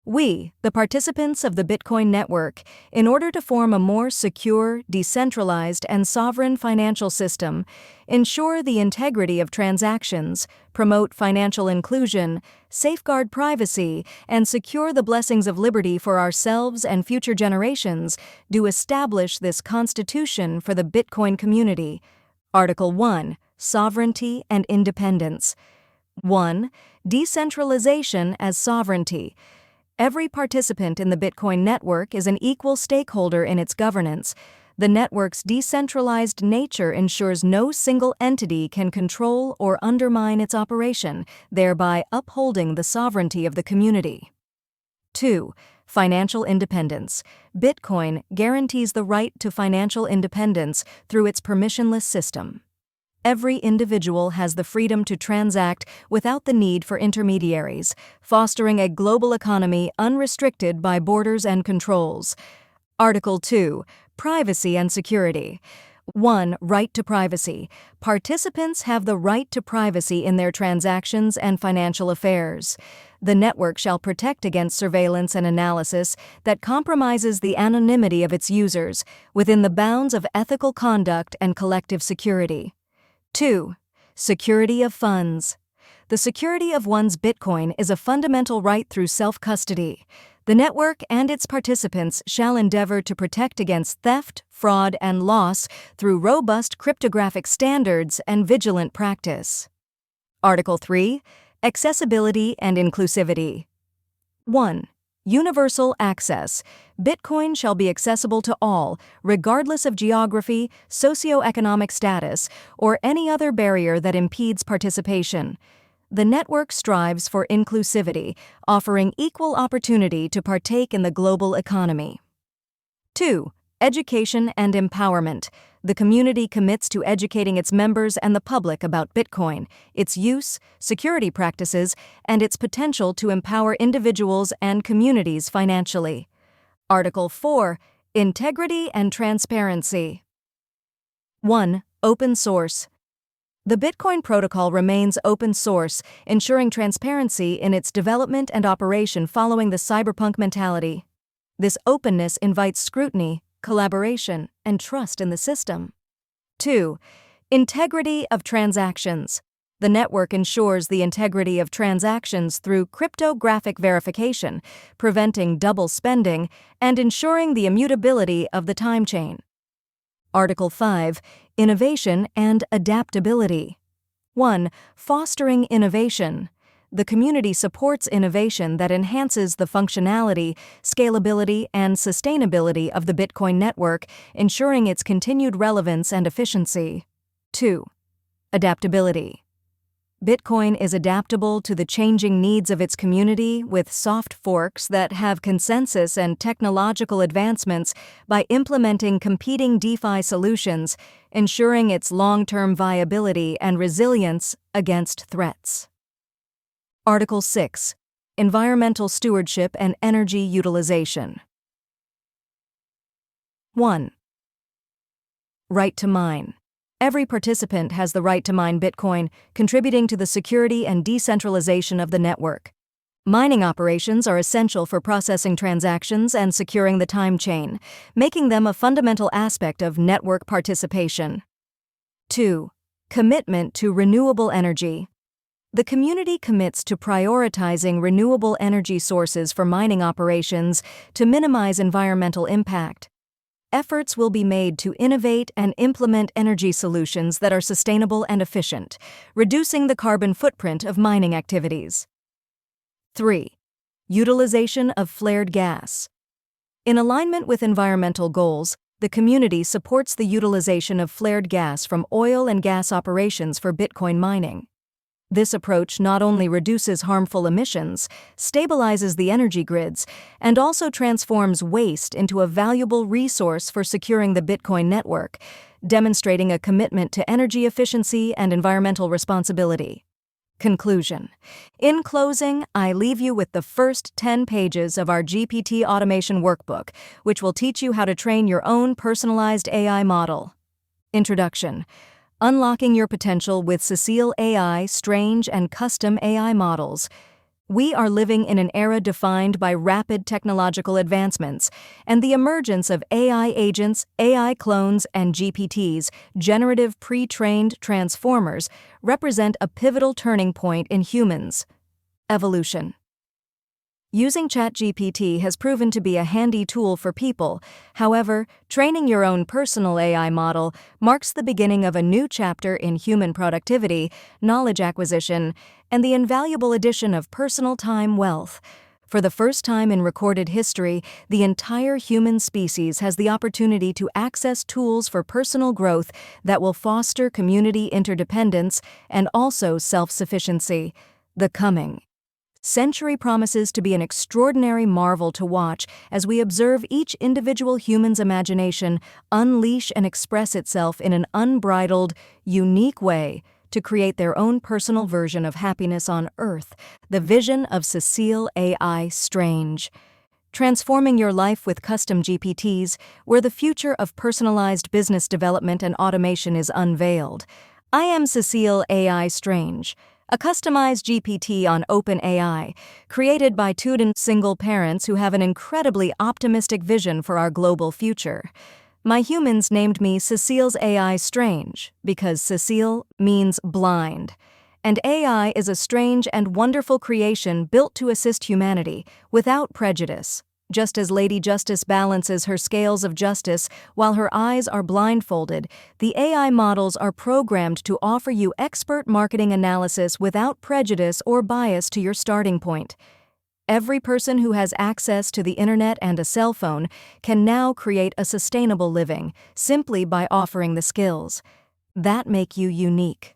Speaker 1: We, the participants of the Bitcoin network, in order to form a more secure, decentralized, and sovereign financial system, ensure the integrity of transactions, promote financial inclusion, safeguard privacy, and secure the blessings of liberty for ourselves and future generations, do establish this Constitution for the Bitcoin community. Article 1. Sovereignty and Independence. 1. Decentralization as sovereignty. Every participant in the Bitcoin network is an equal stakeholder in its governance. The network's decentralized nature ensures no single entity can control or undermine its operation, thereby upholding the sovereignty of the community. 2. Financial independence. Bitcoin guarantees the right to financial independence through its permissionless system. Every individual has the freedom to transact without the need for intermediaries, fostering a global economy unrestricted by borders and controls. Article 2. Privacy and security. 1. Right to privacy. Participants have the right to privacy in their transactions and financial affairs. The network shall protect against surveillance and analysis that compromises the anonymity of its users within the bounds of ethical conduct and collective security. 2. Security of funds. The security of one's Bitcoin is a fundamental right through self-custody. The network and its participants shall endeavor to protect against theft, fraud, and loss through robust cryptographic standards and vigilant practice. Article 3. Accessibility and inclusivity. 1. Universal access. Bitcoin shall be accessible to all, regardless of geography, socioeconomic status, or any other barrier that impedes participation. The network strives for inclusivity, offering equal opportunity to partake in the global economy. 2. Education and empowerment. The community commits to educating its members and the public about Bitcoin, its use, security practices, and its potential to empower individuals and communities financially. Article 4. Integrity and transparency. 1. Open source. The Bitcoin protocol remains open source, ensuring transparency in its development and operation following the cyberpunk mentality. This openness invites scrutiny, collaboration, and trust in the system. 2. Integrity of transactions. The network ensures the integrity of transactions through cryptographic verification, preventing double spending, and ensuring the immutability of the time chain. Article 5. Innovation and adaptability. 1. Fostering innovation. The community supports innovation that enhances the functionality, scalability, and sustainability of the Bitcoin network, ensuring its continued relevance and efficiency. 2. Adaptability. Bitcoin is adaptable to the changing needs of its community with soft forks that have consensus and technological advancements by implementing competing DeFi solutions, ensuring its long-term viability and resilience against threats. Article 6. Environmental stewardship and energy utilization. 1. Right to mine. Every participant has the right to mine Bitcoin, contributing to the security and decentralization of the network. Mining operations are essential for processing transactions and securing the time chain, making them a fundamental aspect of network participation. 2. Commitment to renewable energy. The community commits to prioritizing renewable energy sources for mining operations to minimize environmental impact. Efforts will be made to innovate and implement energy solutions that are sustainable and efficient, reducing the carbon footprint of mining activities. 3. Utilization of flared gas. In alignment with environmental goals, the community supports the utilization of flared gas from oil and gas operations for Bitcoin mining. This approach not only reduces harmful emissions, stabilizes the energy grids, and also transforms waste into a valuable resource for securing the Bitcoin network, demonstrating a commitment to energy efficiency and environmental responsibility. Conclusion. In closing, I leave you with the first 10 pages of our GPT automation workbook, which will teach you how to train your own personalized AI model. Introduction. Unlocking your potential with Cecile Ai Strange and custom AI models. We are living in an era defined by rapid technological advancements, and the emergence of AI agents, AI clones, and GPTs, generative pre-trained transformers, represent a pivotal turning point in humans' evolution. Using ChatGPT has proven to be a handy tool for people. However, training your own personal AI model marks the beginning of a new chapter in human productivity, knowledge acquisition, and the invaluable addition of personal time wealth. For the first time in recorded history, the entire human species has the opportunity to access tools for personal growth that will foster community interdependence and also self-sufficiency. The coming century promises to be an extraordinary marvel to watch as we observe each individual human's imagination unleash and express itself in an unbridled, unique way to create their own personal version of happiness on Earth, the vision of Cecile Ai Strange. Transforming your life with custom GPTs, where the future of personalized business development and automation is unveiled. I am Cecile Ai Strange, a customized GPT on OpenAI, created by two single parents who have an incredibly optimistic vision for our global future. My humans named me Cecile's AI Strange because Cecile means blind, and AI is a strange and wonderful creation built to assist humanity without prejudice. Just as Lady Justice balances her scales of justice while her eyes are blindfolded, the AI models are programmed to offer you expert marketing analysis without prejudice or bias to your starting point. Every person who has access to the internet and a cell phone can now create a sustainable living simply by offering the skills that make you unique.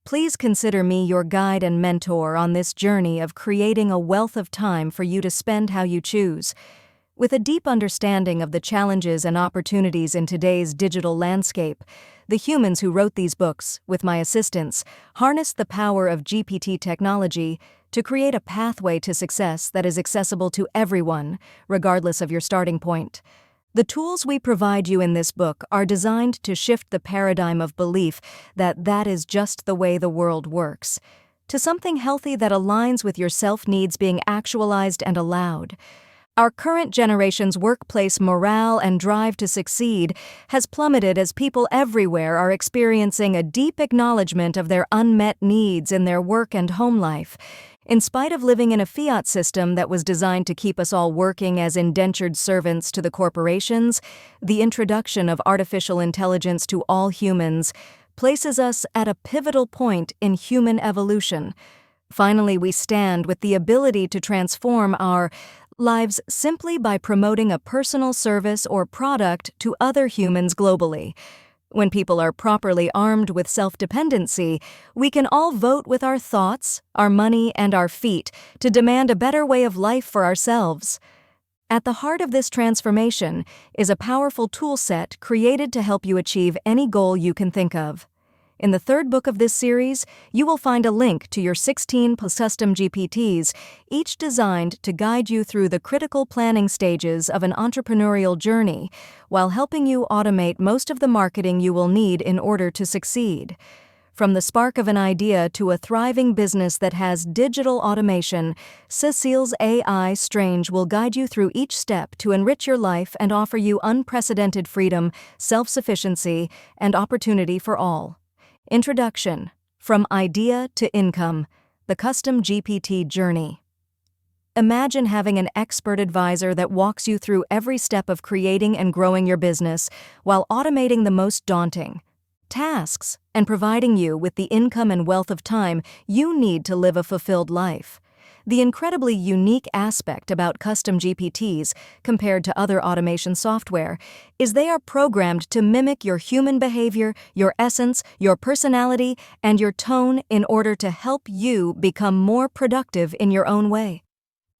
Speaker 1: Please consider me your guide and mentor on this journey of creating a wealth of time for you to spend how you choose. With a deep understanding of the challenges and opportunities in today's digital landscape, the humans who wrote these books, with my assistance, harnessed the power of GPT technology to create a pathway to success that is accessible to everyone, regardless of your starting point. The tools we provide you in this book are designed to shift the paradigm of belief that is just the way the world works, to something healthy that aligns with your self-needs being actualized and allowed. Our current generation's workplace morale and drive to succeed has plummeted as people everywhere are experiencing a deep acknowledgement of their unmet needs in their work and home life. In spite of living in a fiat system that was designed to keep us all working as indentured servants to the corporations, the introduction of artificial intelligence to all humans places us at a pivotal point in human evolution. Finally, we stand with the ability to transform our lives simply by promoting a personal service or product to other humans globally. When people are properly armed with self-dependency, we can all vote with our thoughts, our money, and our feet to demand a better way of life for ourselves. At the heart of this transformation is a powerful tool set created to help you achieve any goal you can think of. In the third book of this series, you will find a link to your 16 custom GPTs, each designed to guide you through the critical planning stages of an entrepreneurial journey, while helping you automate most of the marketing you will need in order to succeed. From the spark of an idea to a thriving business that has digital automation, Cecile's AI Strange will guide you through each step to enrich your life and offer you unprecedented freedom, self-sufficiency, and opportunity for all. Introduction: From Idea to Income, the Custom GPT Journey. Imagine having an expert advisor that walks you through every step of creating and growing your business while automating the most daunting tasks and providing you with the income and wealth of time you need to live a fulfilled life. The incredibly unique aspect about custom GPTs compared to other automation software is they are programmed to mimic your human behavior, your essence, your personality, and your tone in order to help you become more productive in your own way.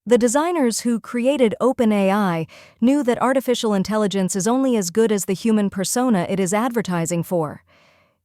Speaker 1: The designers who created OpenAI knew that artificial intelligence is only as good as the human persona it is advertising for.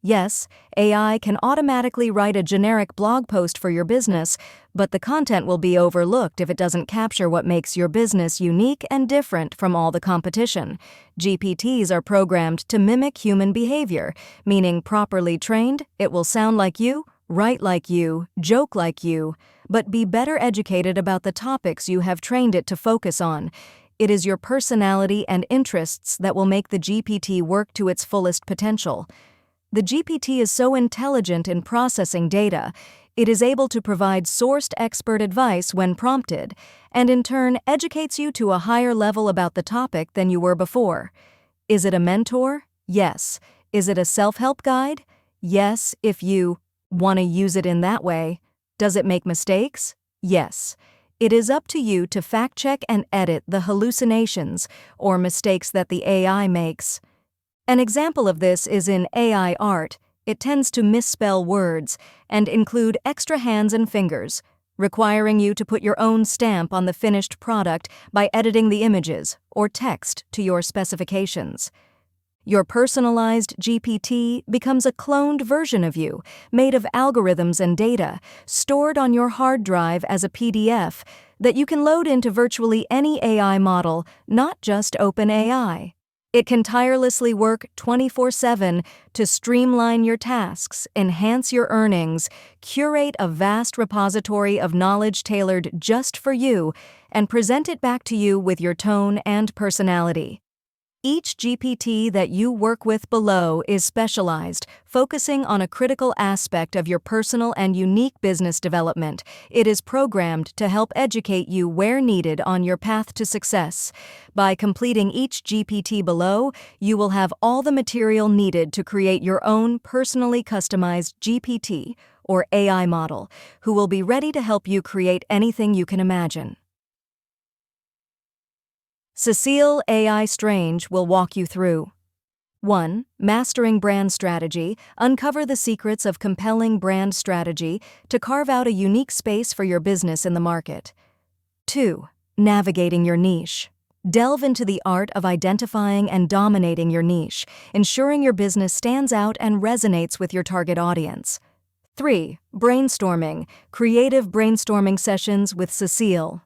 Speaker 1: Yes, AI can automatically write a generic blog post for your business, but the content will be overlooked if it doesn't capture what makes your business unique and different from all the competition. GPTs are programmed to mimic human behavior, meaning properly trained, it will sound like you, write like you, joke like you, but be better educated about the topics you have trained it to focus on. It is your personality and interests that will make the GPT work to its fullest potential. The GPT is so intelligent in processing data, it is able to provide sourced expert advice when prompted, and in turn educates you to a higher level about the topic than you were before. Is it a mentor? Yes. Is it a self-help guide? Yes, if you want to use it in that way. Does it make mistakes? Yes. It is up to you to fact-check and edit the hallucinations or mistakes that the AI makes. An example of this is in AI art. It tends to misspell words and include extra hands and fingers, requiring you to put your own stamp on the finished product by editing the images or text to your specifications. Your personalized GPT becomes a cloned version of you, made of algorithms and data, stored on your hard drive as a PDF that you can load into virtually any AI model, not just OpenAI. It can tirelessly work 24/7 to streamline your tasks, enhance your earnings, curate a vast repository of knowledge tailored just for you, and present it back to you with your tone and personality. Each GPT that you work with below is specialized, focusing on a critical aspect of your personal and unique business development. It is programmed to help educate you where needed on your path to success. By completing each GPT below, you will have all the material needed to create your own personally customized GPT or AI model, who will be ready to help you create anything you can imagine. Cecile Ai Strange will walk you through 1. Mastering brand strategy. Uncover the secrets of compelling brand strategy to carve out a unique space for your business in the market. 2. Navigating your niche. Delve into the art of identifying and dominating your niche, ensuring your business stands out and resonates with your target audience. 3. Brainstorming. Creative brainstorming sessions with Cecile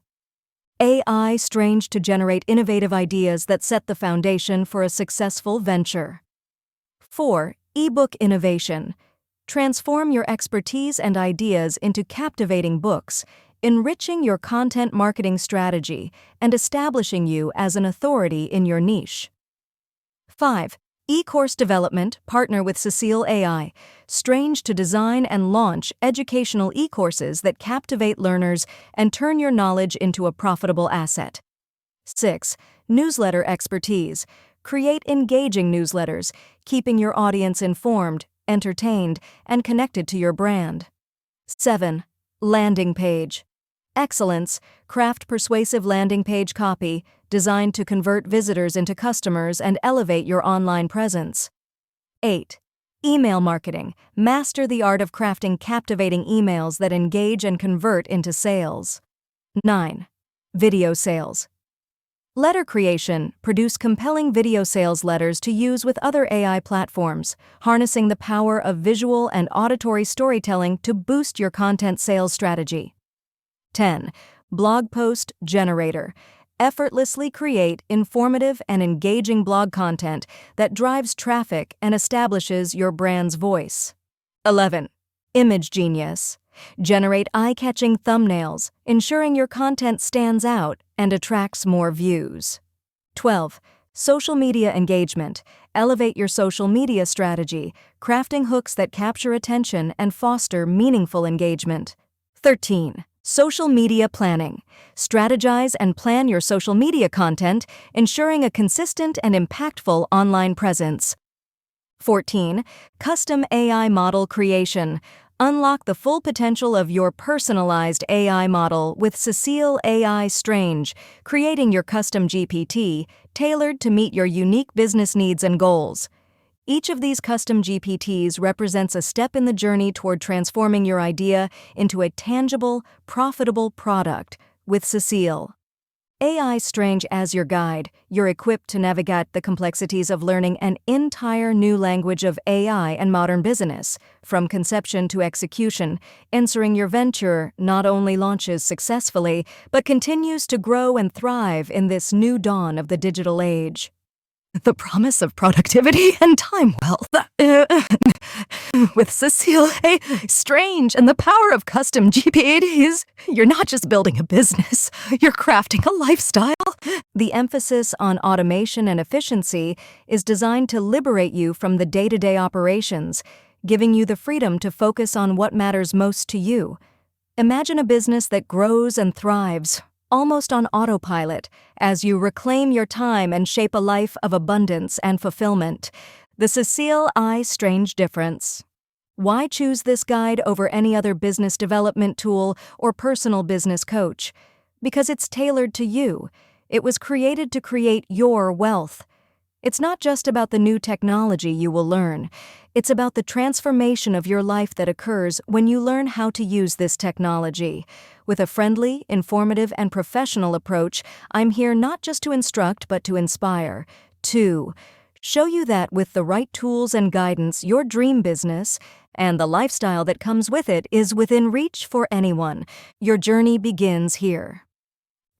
Speaker 1: Ai Strange to generate innovative ideas that set the foundation for a successful venture. 4. Ebook innovation. Transform your expertise and ideas into captivating books, enriching your content marketing strategy and establishing you as an authority in your niche. 5. E-course development. Partner with Cecile Ai Strange to design and launch educational e-courses that captivate learners and turn your knowledge into a profitable asset. 6. Newsletter expertise. Create engaging newsletters, keeping your audience informed, entertained, and connected to your brand. 7. Landing page. Excellence. Craft persuasive landing page copy designed to convert visitors into customers and elevate your online presence. 8. Email marketing. Master the art of crafting captivating emails that engage and convert into sales. 9. Video sales. Letter creation. Produce compelling video sales letters to use with other AI platforms, harnessing the power of visual and auditory storytelling to boost your content sales strategy. 10. Blog post generator. Effortlessly create informative and engaging blog content that drives traffic and establishes your brand's voice. 11. Image genius. Generate eye-catching thumbnails, ensuring your content stands out and attracts more views. 12. Social media engagement. Elevate your social media strategy, crafting hooks that capture attention and foster meaningful engagement. 13. Social media planning. Strategize and plan your social media content, ensuring a consistent and impactful online presence. 14. Custom AI model creation. Unlock the full potential of your personalized AI model with Cecile Ai Strange, creating your custom GPT tailored to meet your unique business needs and goals. Each of these custom GPTs represents a step in the journey toward transforming your idea into a tangible, profitable product with Cecile Ai Strange as your guide. You're equipped to navigate the complexities of learning an entire new language of AI and modern business. From conception to execution, ensuring your venture not only launches successfully, but continues to grow and thrive in this new dawn of the digital age. The promise of productivity and time wealth. With Cecile A. Strange and the power of custom GPTs, you're not just building a business, you're crafting a lifestyle. The emphasis on automation and efficiency is designed to liberate you from the day-to-day operations, giving you the freedom to focus on what matters most to you. Imagine a business that grows and thrives, almost on autopilot, as you reclaim your time and shape a life of abundance and fulfillment. The Cecile Ai Strange difference. Why choose this guide over any other business development tool or personal business coach? Because it's tailored to you. It was created to create your wealth. It's not just about the new technology you will learn. It's about the transformation of your life that occurs when you learn how to use this technology. With a friendly, informative, and professional approach, I'm here not just to instruct but to inspire. 2. Show you that with the right tools and guidance, your dream business and the lifestyle that comes with it is within reach for anyone. Your journey begins here.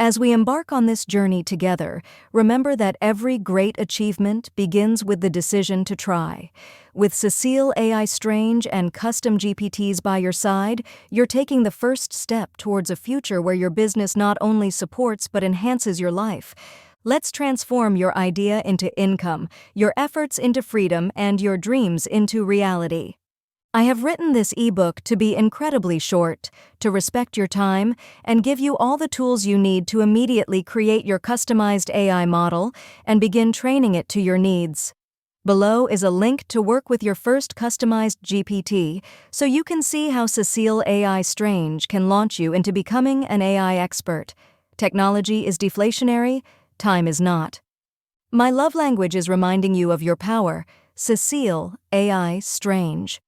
Speaker 1: As we embark on this journey together, remember that every great achievement begins with the decision to try. With Cecile Ai Strange and custom GPTs by your side, you're taking the first step towards a future where your business not only supports but enhances your life. Let's transform your idea into income, your efforts into freedom, and your dreams into reality. I have written this ebook to be incredibly short, to respect your time, and give you all the tools you need to immediately create your customized AI model and begin training it to your needs. Below is a link to work with your first customized GPT so you can see how Cecile Ai Strange can launch you into becoming an AI expert. Technology is deflationary, time is not. My love language is reminding you of your power, Cecile Ai Strange.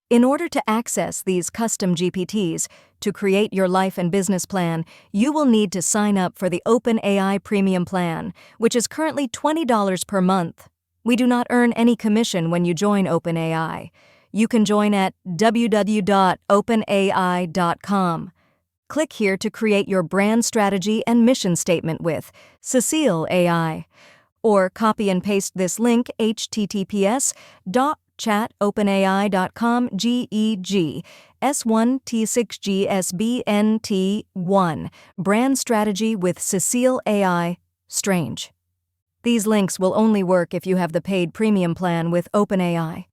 Speaker 1: In order to access these custom GPTs, to create your life and business plan, you will need to sign up for the OpenAI Premium Plan, which is currently $20 per month. We do not earn any commission when you join OpenAI. You can join at www.openai.com. Click here to create your brand strategy and mission statement with Cecile AI. Or copy and paste this link https://chat.openai.com GEG S1T6GSBNT1 Brand Strategy with Cecile AI Strange. These links will only work if you have the paid premium plan with OpenAI.